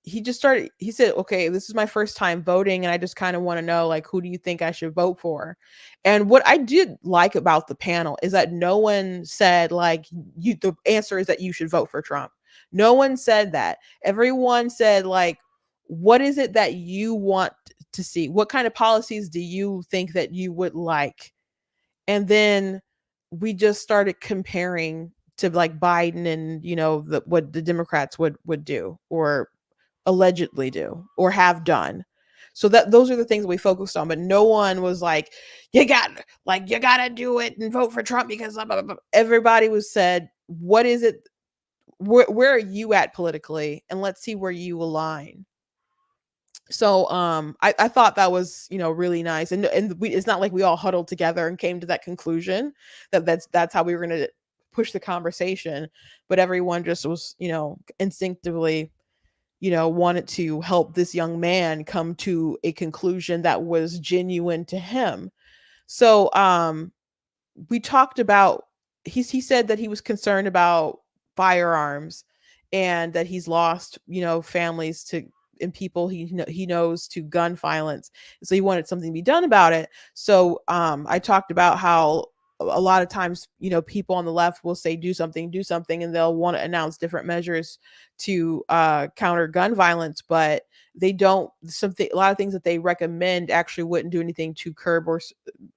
he said, "Okay, this is my first time voting, and I just kind of want to know, like, who do you think I should vote for?" And what I did like about the panel is that no one said, like, the answer is that you should vote for Trump. No one said that. Everyone said, like, what is it that you want to see? What kind of policies do you think that you would like? And then we just started comparing to like Biden and, what the Democrats would do, or allegedly do, or have done. So those are the things we focused on, but no one was like, you gotta do it and vote for Trump because blah, blah, blah. Everybody was said, what is it? Where are you at politically? And let's see where you align. So I thought that was, really nice. And it's not like we all huddled together and came to that conclusion that's how we were going to push the conversation, but everyone just was, instinctively, wanted to help this young man come to a conclusion that was genuine to him. So we talked about, he said that he was concerned about firearms, and that he's lost, families to, and people he knows, to gun violence. So he wanted something to be done about it. So I talked about how a lot of times, people on the left will say do something, and they'll want to announce different measures to counter gun violence, but they don't. A lot of things that they recommend actually wouldn't do anything to curb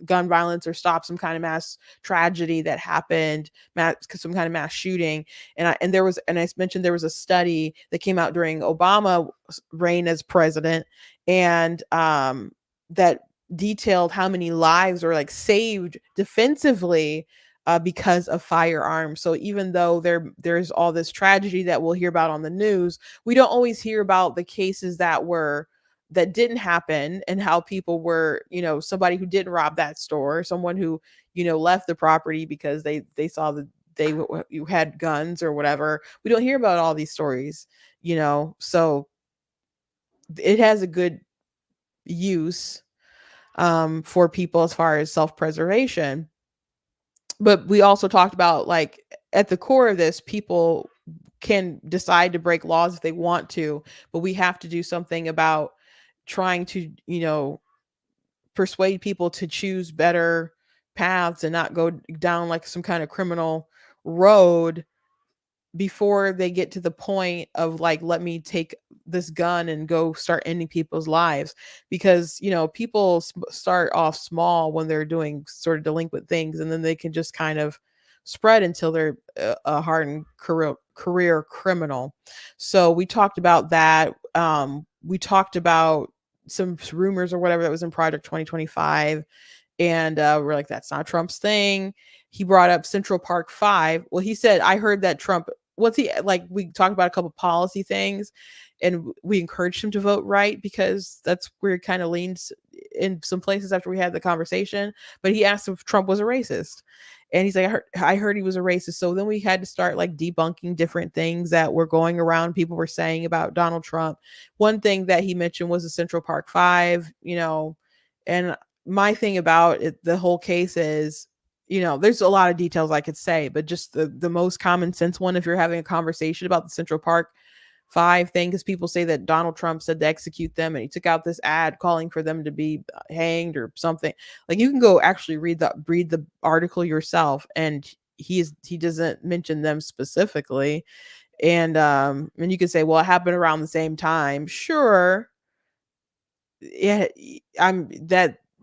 gun violence or stop some kind of mass tragedy that happened, some kind of mass shooting. And I mentioned there was a study that came out during Obama's reign as president, and that detailed how many lives were like saved defensively because of firearms. So even though there's all this tragedy that we'll hear about on the news, we don't always hear about the cases that didn't happen, and how people were, somebody who didn't rob that store, someone who, left the property because they saw that you had guns or whatever. We don't hear about all these stories, so it has a good use for people as far as self-preservation. But we also talked about, like, at the core of this, people can decide to break laws if they want to, but we have to do something about trying to, persuade people to choose better paths and not go down like some kind of criminal road before they get to the point of like, let me take this gun and go start ending people's lives. Because people start off small when they're doing sort of delinquent things, and then they can just kind of spread until they're a hardened career criminal. So we talked about that. We talked about some rumors or whatever that was in Project 2025, and we're like, that's not Trump's thing. He brought up Central Park 5. Well, he said, I heard that Trump, we talked about a couple policy things, and we encouraged him to vote right, because that's where it kind of leans in some places after we had the conversation. But he asked if Trump was a racist, and he's like, I heard he was a racist. So then we had to start like debunking different things that were going around, people were saying about Donald Trump. One thing that he mentioned was the Central Park 5, and my thing about it, the whole case is, there's a lot of details I could say, but just the most common sense one, if you're having a conversation about the Central Park 5 thing, because people say that Donald Trump said to execute them, and he took out this ad calling for them to be hanged or something. Like, you can go actually read the article yourself, and he doesn't mention them specifically. And you can say, well, it happened around the same time. Sure. Yeah,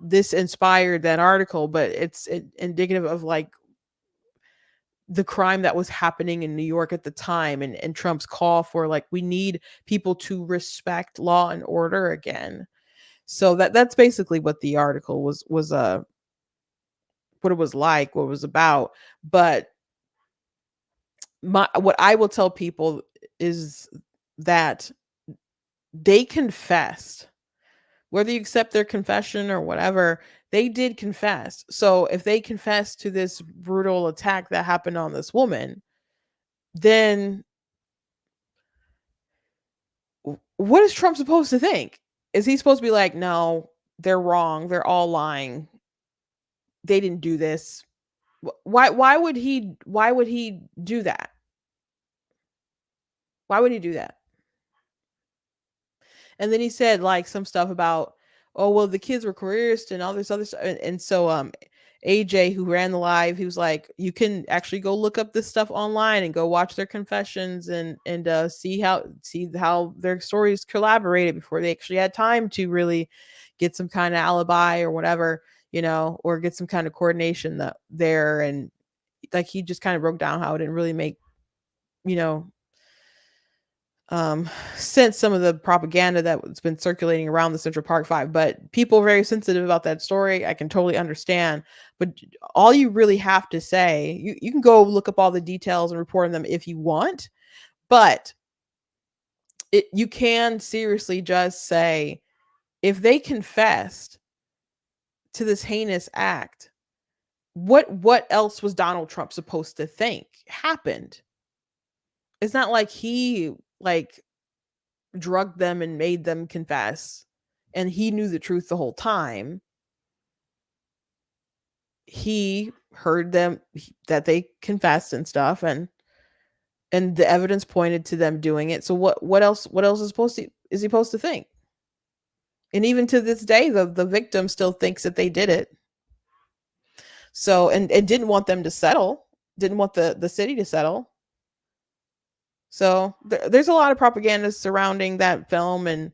this inspired that article, but it's indicative of like the crime that was happening in New York at the time, and Trump's call for like, we need people to respect law and order again. So that's basically what the article was what it was like, what it was about. But what I will tell people is that they confessed. Whether you accept their confession or whatever, they did confess. So if they confess to this brutal attack that happened on this woman, then what is Trump supposed to think? Is he supposed to be like, no, they're wrong, they're all lying, they didn't do this? Why would he do that? Why would he do that? And then he said like some stuff about, oh, well, the kids were coerced and all this other stuff. And so AJ, who ran the live, he was like, you can actually go look up this stuff online and go watch their confessions and see how their stories collaborated before they actually had time to really get some kind of alibi or whatever, or get some kind of coordination there. And like, he just kind of broke down how it didn't really make, since some of the propaganda that's been circulating around the Central Park 5, but people are very sensitive about that story. I can totally understand, but all you really have to say, you can go look up all the details and report on them if you want, but you can seriously just say, if they confessed to this heinous act, what else was Donald Trump supposed to think happened? It's not like he drugged them and made them confess, and he knew the truth the whole time. He heard them that they confessed and stuff, and the evidence pointed to them doing it. So what else is he supposed to think? And even to this day, the victim still thinks that they did it. So and didn't want them to settle, didn't want the city to settle. So there's a lot of propaganda surrounding that film, and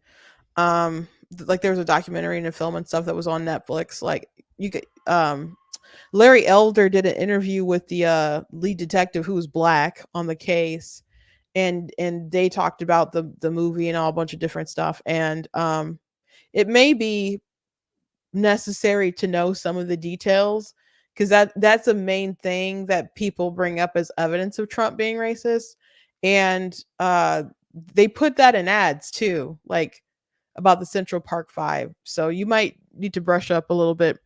like there was a documentary and a film and stuff that was on Netflix. Like you could Larry Elder did an interview with the lead detective who was black on the case, and they talked about the movie and all a bunch of different stuff. And it may be necessary to know some of the details, because that's a main thing that people bring up as evidence of Trump being racist. And they put that in ads too, like about the Central Park Five. So you might need to brush up a little bit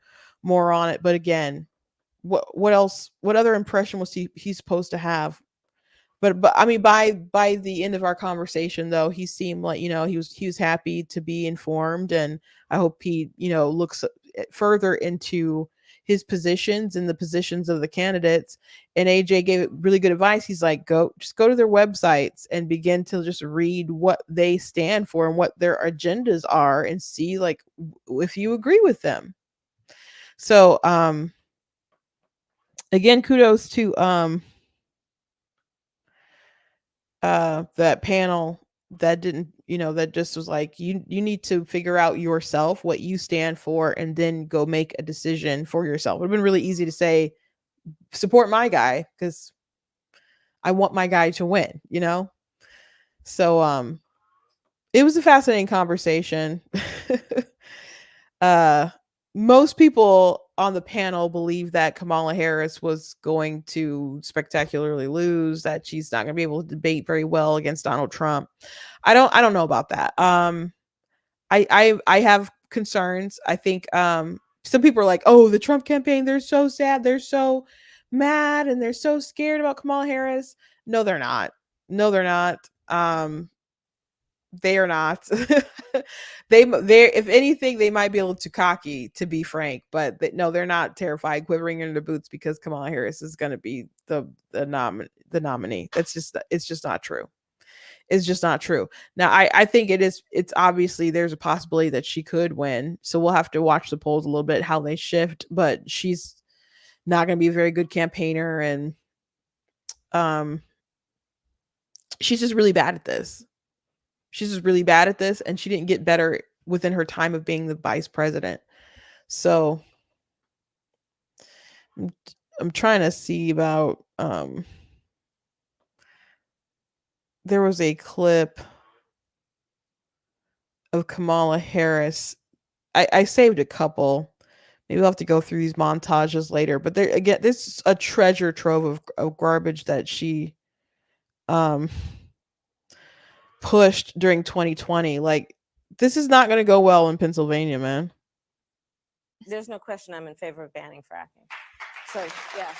more on it. But again, what else? What other impression was he's supposed to have? But I mean, by the end of our conversation, though, he seemed like, he was happy to be informed, and I hope he, looks further into his positions and the positions of the candidates. And AJ gave it really good advice. He's like, go to their websites and begin to just read what they stand for and what their agendas are, and see like if you agree with them. So again, kudos to that panel that didn't, that just was like, you need to figure out yourself what you stand for, and then go make a decision for yourself. It would have been really easy to say, support my guy because I want my guy to win, so it was a fascinating conversation. uh Most people on the panel believe that Kamala Harris was going to spectacularly lose, that she's not going to be able to debate very well against Donald Trump. I don't know about that. I have concerns. I think some people are like, "Oh, the Trump campaign, they're so sad, they're so mad, and they're so scared about Kamala Harris." No, they're not. No, they're not. They are not. They if anything, they might be a little too cocky, to be frank, but no, they're not terrified, quivering in their boots because Kamala Harris is going to be the nominee. It's just not true. It's just not true. Now, I think it's obviously there's a possibility that she could win. So we'll have to watch the polls a little bit, how they shift, but she's not going to be a very good campaigner. And she's just really bad at this. She's just really bad at this, and she didn't get better within her time of being the vice president. So I'm trying to see about there was a clip of Kamala Harris. I saved a couple. Maybe we'll have to go through these montages later. But there again, this is a treasure trove of garbage that she pushed during 2020. Like, this is not going to go well in Pennsylvania, man. There's no question I'm in favor of banning fracking. So yeah,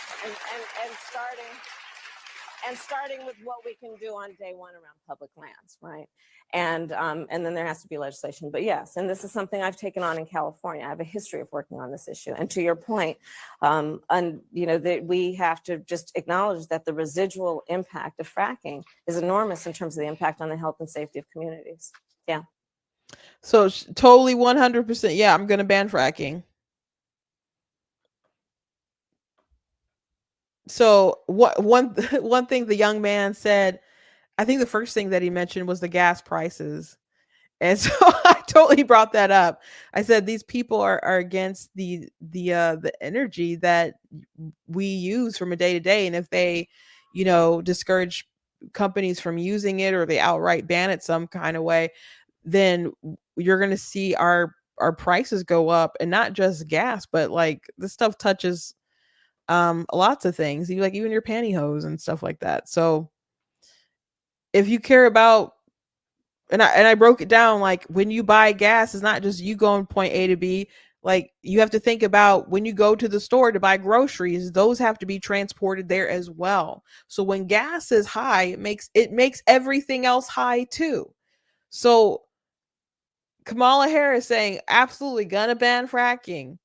and starting with what we can do on day one around public lands, right? And then there has to be legislation. But yes, and this is something I've taken on in California. I have a history of working on this issue. And to your point, that we have to just acknowledge that the residual impact of fracking is enormous in terms of the impact on the health and safety of communities. Yeah. So totally 100%. Yeah, I'm going to ban fracking. So one thing the young man said, I think the first thing that he mentioned was the gas prices. And so I totally brought that up. I said these people are against the energy that we use from a day to day, and if they, discourage companies from using it, or they outright ban it some kind of way, then you're going to see our prices go up. And not just gas, but like this stuff touches lots of things, like even your pantyhose and stuff like that. So if you care about, and I broke it down, like when you buy gas, it's not just you going point A to B. Like you have to think about when you go to the store to buy groceries, those have to be transported there as well. So when gas is high, it makes everything else high too. So Kamala Harris saying absolutely gonna ban fracking.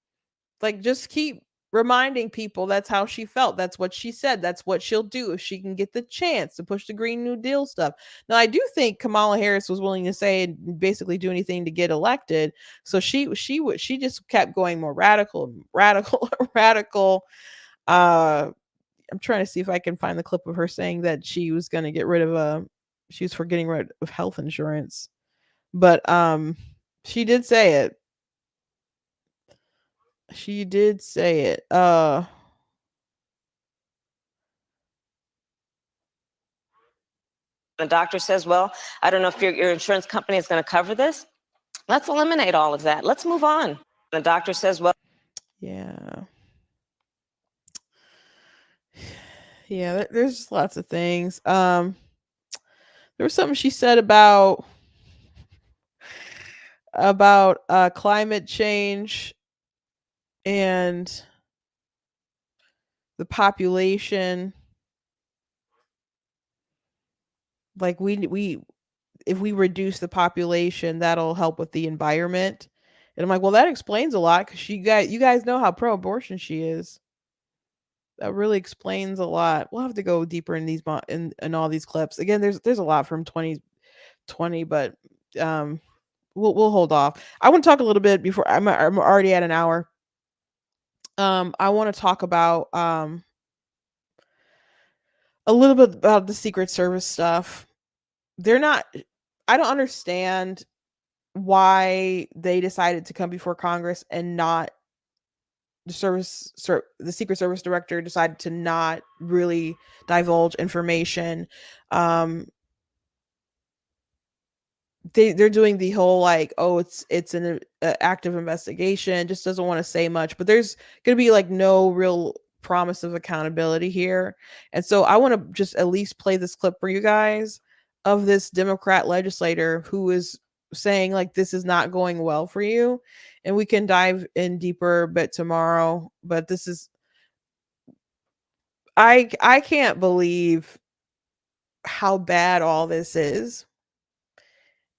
Like just keep reminding people that's how she felt. That's what she said. That's what she'll do if she can get the chance to push the Green New Deal stuff. Now, I do think Kamala Harris was willing to say and basically do anything to get elected. So she just kept going more radical, radical. I'm trying to see if I can find the clip of her saying that she was going to get rid of she was for getting rid of health insurance. But she did say it. She did say it. The doctor says, well, I don't know if your insurance company is going to cover this. Let's eliminate all of that. Let's move on. The doctor says, well, yeah. Yeah, there's lots of things. There was something she said about climate change and the population. Like we if we reduce the population, that'll help with the environment. And I'm like, well, that explains a lot because you guys know how pro-abortion she is. That really explains a lot. We'll have to go deeper in these in all these clips. Again, there's a lot from 2020, but we'll hold off. I want to talk a little bit before I'm already at an hour. I want to talk about a little bit about the Secret Service stuff. I don't understand why they decided to come before Congress and not the Secret Service director decided to not really divulge information. They're doing the whole like, oh, it's an active investigation, just doesn't want to say much, but there's gonna be like no real promise of accountability here. And so I want to just at least play this clip for you guys of this Democrat legislator who is saying like this is not going well for you, and we can dive in deeper a bit tomorrow. But this is I can't believe how bad all this is.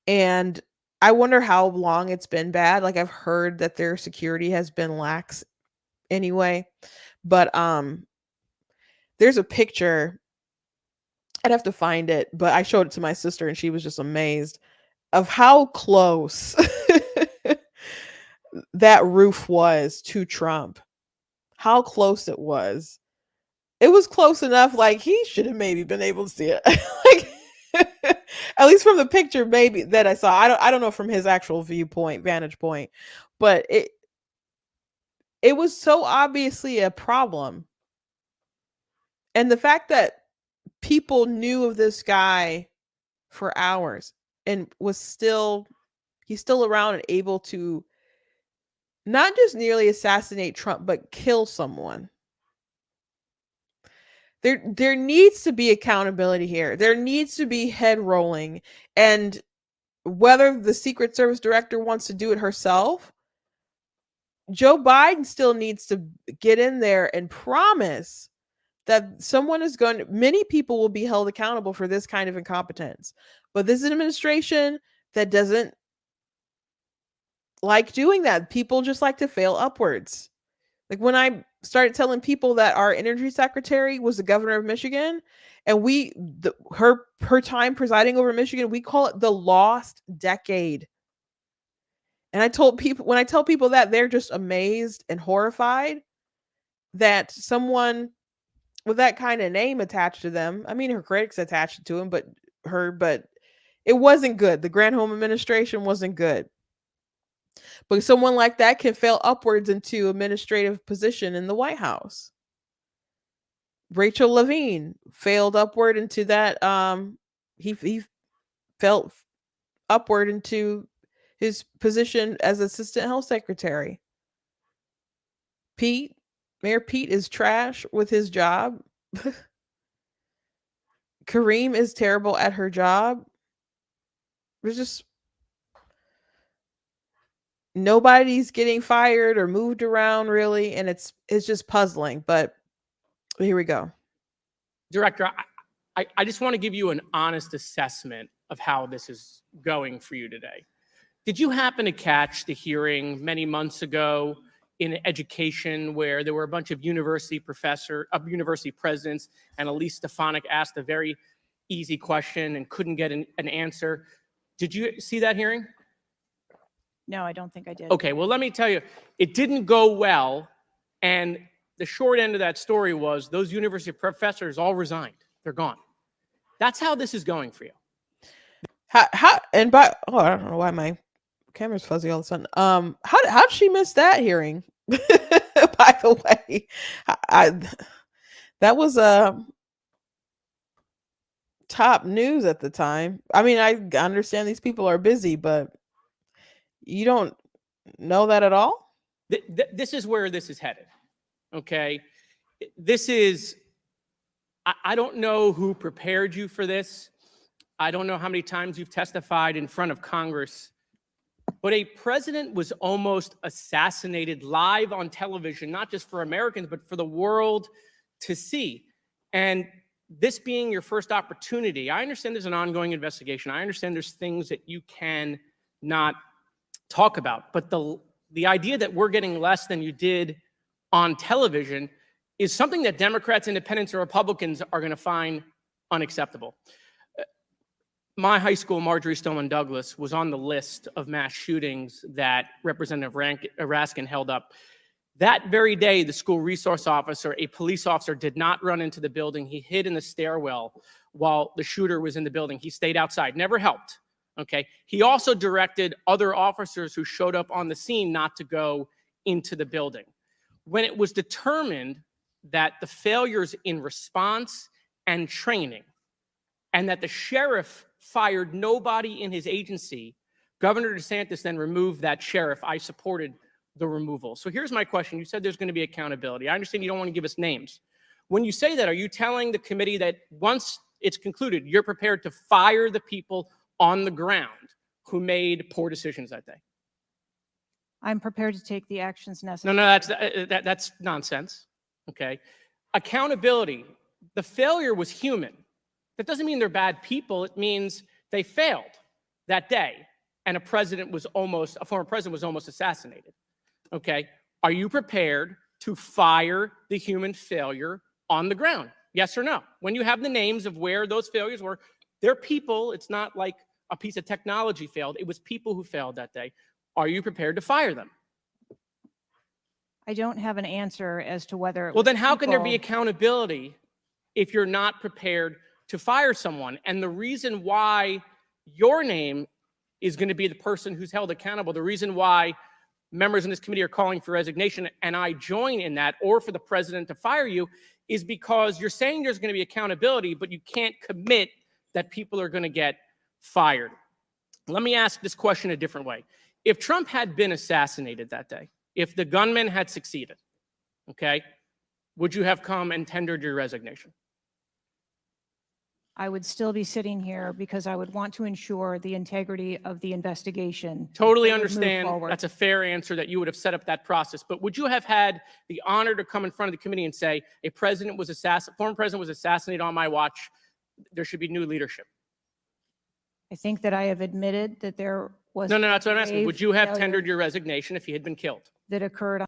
And I wonder how long it's been bad. Like I've heard that their security has been lax anyway. But there's a picture. I'd have to find it, but I showed it to my sister and she was just amazed of how close that roof was to Trump. How close it was. It was close enough like he should have maybe been able to see it. Like at least from the picture maybe that I saw. I don't know from his actual vantage point, but it was so obviously a problem. And the fact that people knew of this guy for hours and he's still around and able to not just nearly assassinate Trump, but kill someone. There needs to be accountability here. There needs to be head rolling. And whether the Secret Service director wants to do it herself, Joe Biden still needs to get in there and promise that many people will be held accountable for this kind of incompetence. But this is an administration that doesn't like doing that. People just like to fail upwards. Like when I started telling people that our energy secretary was the governor of Michigan, and her time presiding over Michigan, we call it the lost decade. And when I tell people that, they're just amazed and horrified that someone with that kind of name attached to them. I mean, her critics attached it to him, but it wasn't good. The Granholm administration wasn't good. But someone like that can fail upwards into administrative position in the White House. Rachel Levine failed upward into that. He fell upward into his position as assistant health secretary. Mayor Pete is trash with his job. Kareem is terrible at her job. There's just nobody's getting fired or moved around really, and it's just puzzling. But here we go. Director, I just want to give you an honest assessment of how this is going for you today. Did you happen to catch the hearing many months ago in education where there were a bunch of university presidents, and Elise Stefanik asked a very easy question and couldn't get an answer. Did you see that hearing? No, I don't think I did. Okay, well, let me tell you, it didn't go well. And the short end of that story was those university professors all resigned. They're gone. That's how this is going for you. I don't know why my camera's fuzzy all of a sudden. How'd she miss that hearing? By the way, that was top news at the time. I mean, I understand these people are busy, but you don't know that at all? This is where this is headed. Okay. This is, I don't know who prepared you for this. I don't know how many times you've testified in front of Congress, but a president was almost assassinated live on television, not just for Americans, but for the world to see. And this being your first opportunity, I understand there's an ongoing investigation. I understand there's things that you can not talk about, but the idea that we're getting less than you did on television is something that Democrats, Independents, or Republicans are going to find unacceptable. My high school, Marjorie Stoneman Douglas, was on the list of mass shootings that Representative Raskin held up. That very day, the school resource officer, a police officer, did not run into the building. He hid in the stairwell while the shooter was in the building. He stayed outside, never helped. Okay. He also directed other officers who showed up on the scene not to go into the building. When it was determined that the failures in response and training, and that the sheriff fired nobody in his agency, Governor DeSantis then removed that sheriff. I supported the removal. So here's my question. You said there's going to be accountability. I understand you don't want to give us names. When you say that, are you telling the committee that once it's concluded, you're prepared to fire the people on the ground who made poor decisions that day? I'm prepared to take the actions necessary. No, that's nonsense. Okay. Accountability. The failure was human. That doesn't mean they're bad people. It means they failed that day, and a former president was almost assassinated. Okay. Are you prepared to fire the human failure on the ground? Yes or no? When you have the names of where those failures were, they're people. It's not like a piece of technology failed. It was people who failed that day. Are you prepared to fire them? I don't have an answer as to whether. Well, then how can there be accountability if you're not prepared to fire someone? And the reason why your name is going to be the person who's held accountable, the reason why members in this committee are calling for resignation, and I join in that, or for the president to fire you, is because you're saying there's going to be accountability, but you can't commit that people are going to get fired. Let me ask this question a different way. If Trump had been assassinated that day, if the gunman had succeeded, okay, would you have come and tendered your resignation? I would still be sitting here because I would want to ensure the integrity of the investigation. Totally that would move understand. forward. That's a fair answer, that you would have set up that process. But would you have had the honor to come in front of the committee and say, former president was assassinated on my watch, there should be new leadership? I think that I have admitted that there was. No, that's what I'm asking. grave Would you have failure tendered your resignation if he had been killed? that occurred?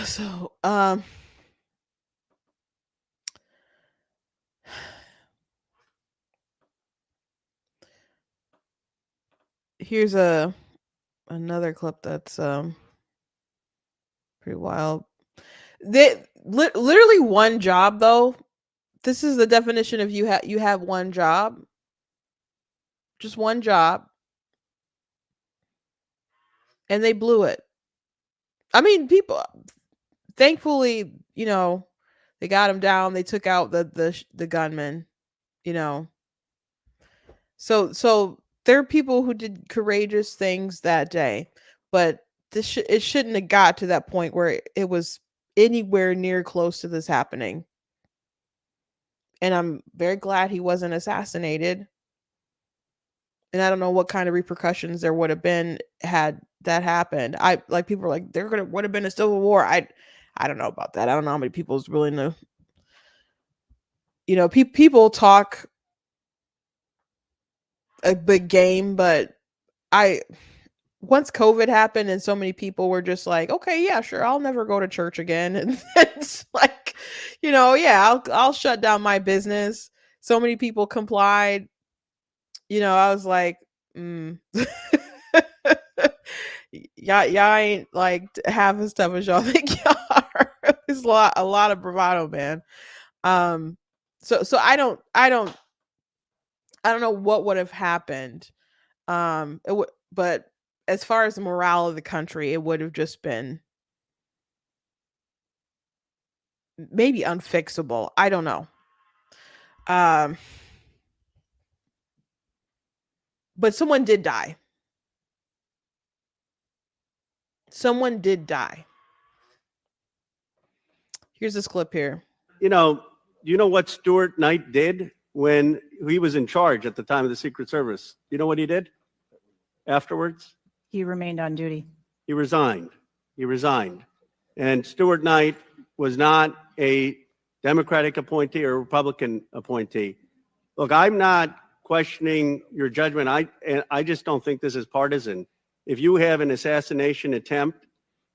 So, here's another clip that's pretty wild. They literally one job though. This is the definition of you have one job. Just one job. And they blew it. I mean, people, thankfully, you know, they got him down. They took out the gunman, you know. So there are people who did courageous things that day, but it shouldn't have got to that point where it was anywhere near close to this happening. And I'm very glad he wasn't assassinated. And I don't know what kind of repercussions there would have been had that happened. People are like, would have been a civil war. I don't know about that. I don't know how many people's willing to, you know, people talk a big game, but once COVID happened and so many people were just like, okay, yeah, sure, I'll never go to church again. And it's like, yeah, I'll shut down my business. So many people complied. I was like, y'all ain't like half as tough as y'all think y'all are. It's a lot of bravado, man. So I don't know what would have happened. But as far as the morale of the country, it would have just been maybe unfixable. I don't know. Um, but someone did die. Someone did die. Here's this clip here. You know, what Stuart Knight did when he was in charge at the time of the Secret Service? You know what he did afterwards? He remained on duty. He resigned. And Stuart Knight was not a Democratic appointee or a Republican appointee. Look, I'm not questioning your judgment. I just don't think this is partisan. If you have an assassination attempt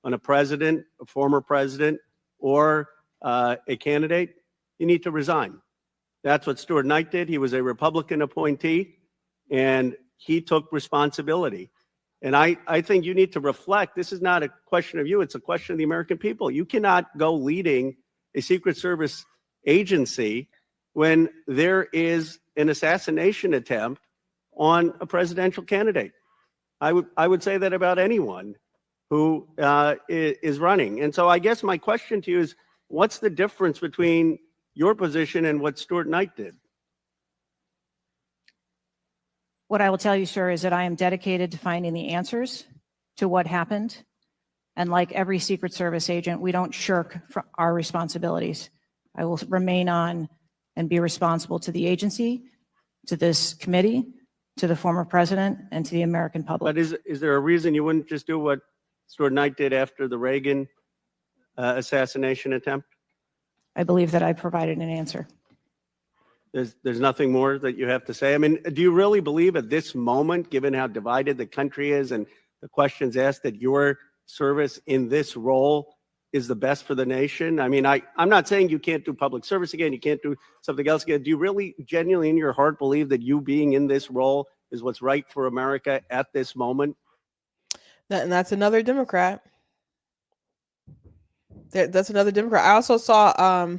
on a president, a former president, or a candidate, you need to resign. That's what Stuart Knight did. He was a Republican appointee, and he took responsibility. And I think you need to reflect. This is not a question of you. It's a question of the American people. You cannot go leading a Secret Service agency when there is an assassination attempt on a presidential candidate. I would say that about anyone who is running. And so I guess my question to you is, what's the difference between your position and what Stuart Knight did? What I will tell you, sir, is that I am dedicated to finding the answers to what happened. And like every Secret Service agent, we don't shirk from our responsibilities. I will remain on and be responsible to the agency, to this committee, to the former president, and to the American public. But is there a reason you wouldn't just do what Stuart Knight did after the Reagan assassination attempt? I believe that I provided an answer. There's nothing more that you have to say? I mean, do you really believe at this moment, given how divided the country is and the questions asked, that your service in this role is the best for the nation? I mean, I'm not saying you can't do public service again, you can't do something else again. Do you really genuinely in your heart believe that you being in this role is what's right for America at this moment? And that's another Democrat. That's another Democrat. I also saw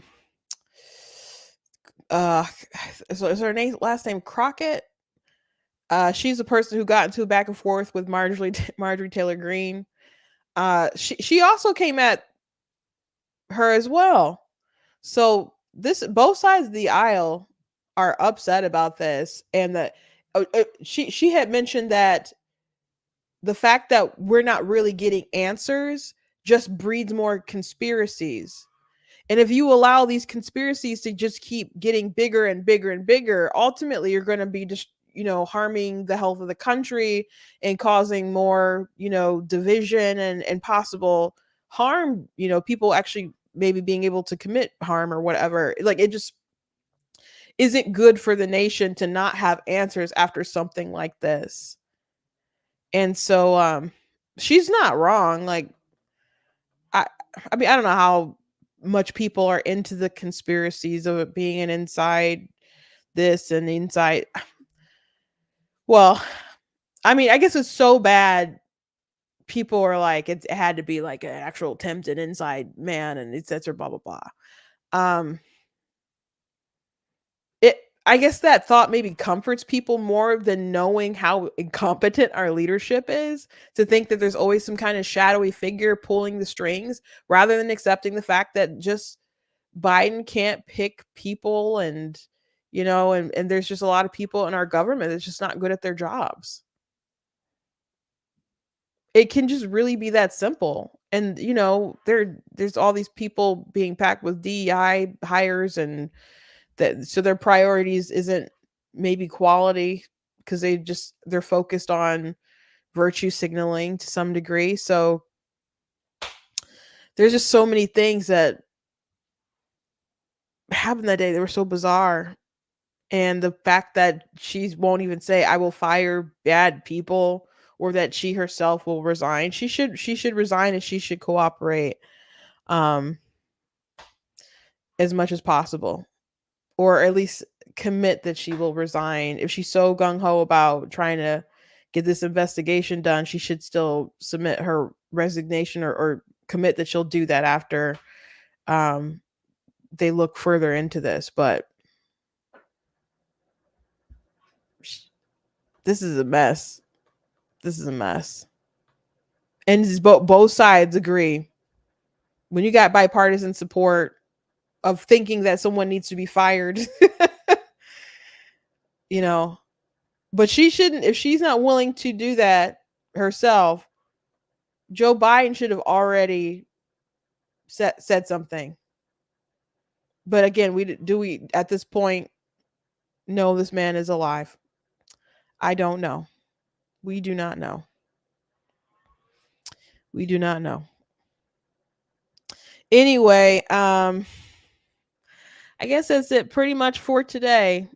is her last name Crockett? She's the person who got into a back and forth with Marjorie Taylor Greene. She also came at her as well. So both sides of the aisle are upset about this, and that she had mentioned that the fact that we're not really getting answers just breeds more conspiracies. And if you allow these conspiracies to just keep getting bigger and bigger and bigger, ultimately you're going to be just, harming the health of the country and causing more, division and possible harm, people actually maybe being able to commit harm or whatever. Like, it just isn't good for the nation to not have answers after something like this. And so she's not wrong. Like, I mean, I don't know how much people are into the conspiracies of it being an inside this and inside. Well, I mean, I guess it's so bad. People are like, it had to be like an actual attempted inside man, and etc. Blah blah blah. I guess that thought maybe comforts people more than knowing how incompetent our leadership is, to think that there's always some kind of shadowy figure pulling the strings, rather than accepting the fact that just Biden can't pick people, and and there's just a lot of people in our government that's just not good at their jobs. It can just really be that simple. And there's all these people being packed with DEI hires, and so their priorities isn't maybe quality, because they're focused on virtue signaling to some degree. So there's just so many things that happened that day that were so bizarre. And the fact that she won't even say, I will fire bad people or that she herself will resign. She should resign, and she should cooperate as much as possible, or at least commit that she will resign. If she's so gung-ho about trying to get this investigation done, she should still submit her resignation, or commit that she'll do that after they look further into this. But this is a mess. This is a mess. And both sides agree. When you got bipartisan support of thinking that someone needs to be fired, you know, but she shouldn't, if she's not willing to do that herself, Joe Biden should have already said something. But again, we at this point know this man is alive? I don't know. We do not know. We do not know. Anyway, I guess that's it pretty much for today.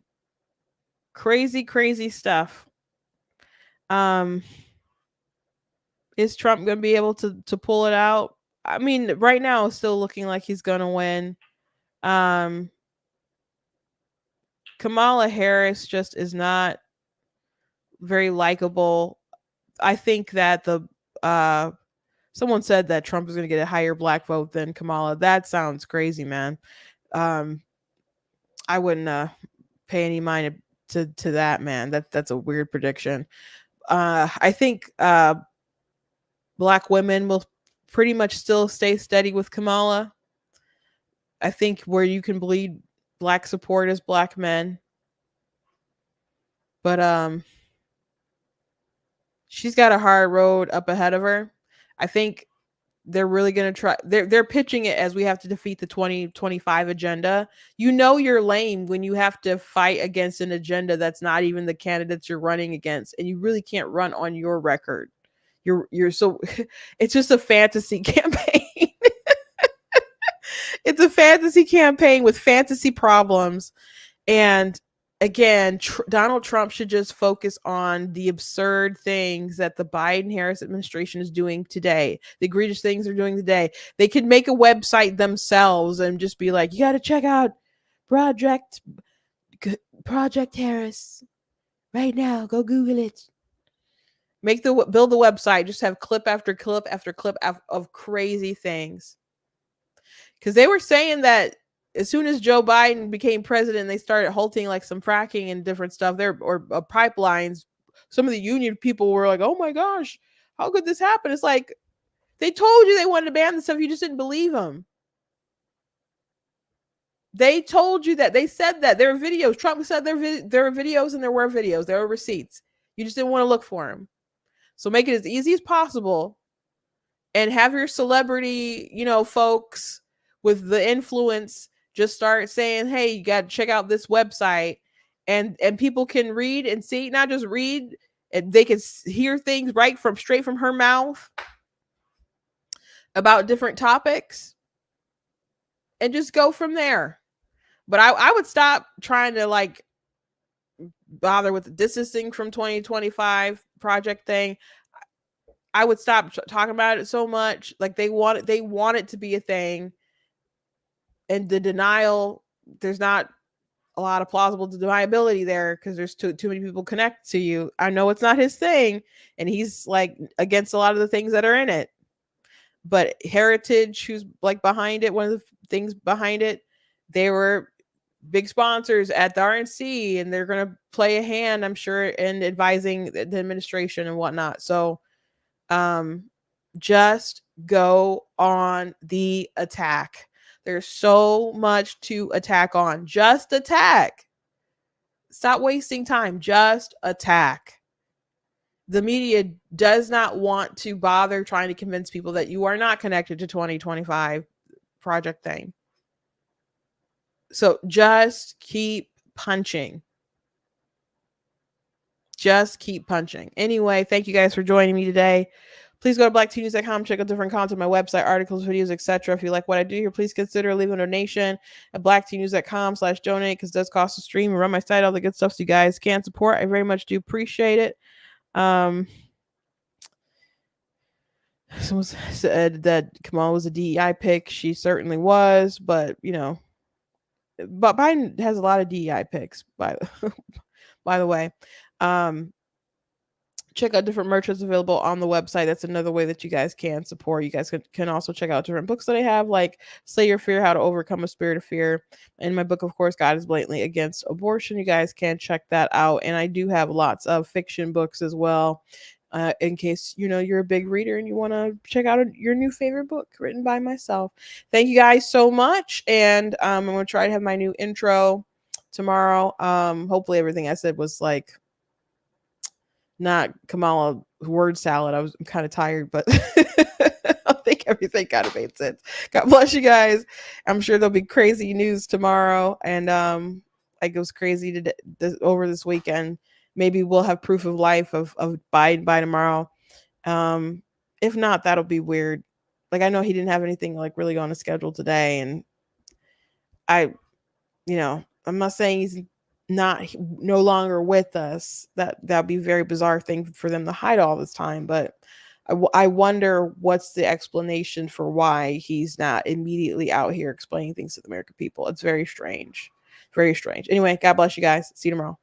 Crazy stuff. Is Trump going to be able to pull it out? I mean, right now it's still looking like he's going to win. Kamala Harris just is not very likable. I think that someone said that Trump is going to get a higher black vote than Kamala. That sounds crazy, man. I wouldn't pay any mind to that, man. That's a weird prediction. I think black women will pretty much still stay steady with Kamala. I think where you can bleed black support is black men. But she's got a hard road up ahead of her. I think they're really going to try. They're pitching it as we have to defeat the 2025 agenda. You know you're lame when you have to fight against an agenda that's not even the candidates you're running against, and you really can't run on your record. You're so it's just a fantasy campaign. It's a fantasy campaign with fantasy problems. And again, Donald Trump should just focus on the absurd things that the Biden-Harris administration is doing today, the egregious things they're doing today. They could make a website themselves and just be like, you got to check out Project Harris right now. Go Google it. Build the website. Just have clip after clip after clip of crazy things. Because they were saying that as soon as Joe Biden became president, they started halting like some fracking and different stuff there, or pipelines. Some of the union people were like, oh my gosh, how could this happen? It's like, they told you they wanted to ban the stuff. You just didn't believe them. They told you that. They said that. There were videos. Trump said there were videos, and there were videos. There were receipts. You just didn't want to look for them. So make it as easy as possible and have your celebrity, folks with the influence just start saying, hey, you got to check out this website, and people can read and see, not just read, and they can hear things straight from her mouth about different topics and just go from there. But I would stop trying to bother with the distancing from 2025 project thing. I would stop talking about it so much. Like they want it to be a thing. And the denial, there's not a lot of plausible deniability there because there's too many people connected to you. I know it's not his thing, and he's against a lot of the things that are in it. But Heritage, who's behind it, one of the things behind it, they were big sponsors at the RNC, and they're going to play a hand, I'm sure, in advising the administration and whatnot. So just go on the attack. There's so much to attack on. Just attack. Stop wasting time. Just attack. The media does not want to bother trying to convince people that you are not connected to 2025 project thing. So just keep punching. Just keep punching. Anyway, thank you guys for joining me today. Please go to blacktnews.com, check out different content on my website, articles, videos, etc. If you like what I do here, please consider leaving a donation at blacktnews.com/donate, because it does cost to stream and run my site, all the good stuff, so you guys can support. I very much do appreciate it. someone said that Kamala was a DEI pick. She certainly was, but but Biden has a lot of DEI picks, by the way. Check out different merch that's available on the website. That's another way that you guys can support. You guys can also check out different books that I have, like Slay Your Fear, How to Overcome a Spirit of Fear. And my book, of course, God is Blatantly Against Abortion. You guys can check that out. And I do have lots of fiction books as well, in case, you're a big reader and you want to check out your new favorite book written by myself. Thank you guys so much. And I'm going to try to have my new intro tomorrow. Hopefully everything I said was like, not Kamala word salad. I'm kind of tired, but I think everything kind of made sense. God bless you guys. I'm sure there'll be crazy news tomorrow, and like it was crazy over this weekend. Maybe we'll have proof of life of Biden by tomorrow. If not, that'll be weird. Like, I know he didn't have anything like really on the schedule today, and I'm not saying he's no longer with us. That'd be a very bizarre thing for them to hide all this time, but I wonder what's the explanation for why he's not immediately out here explaining things to the American people. It's very strange. Anyway, God bless you guys. See you tomorrow.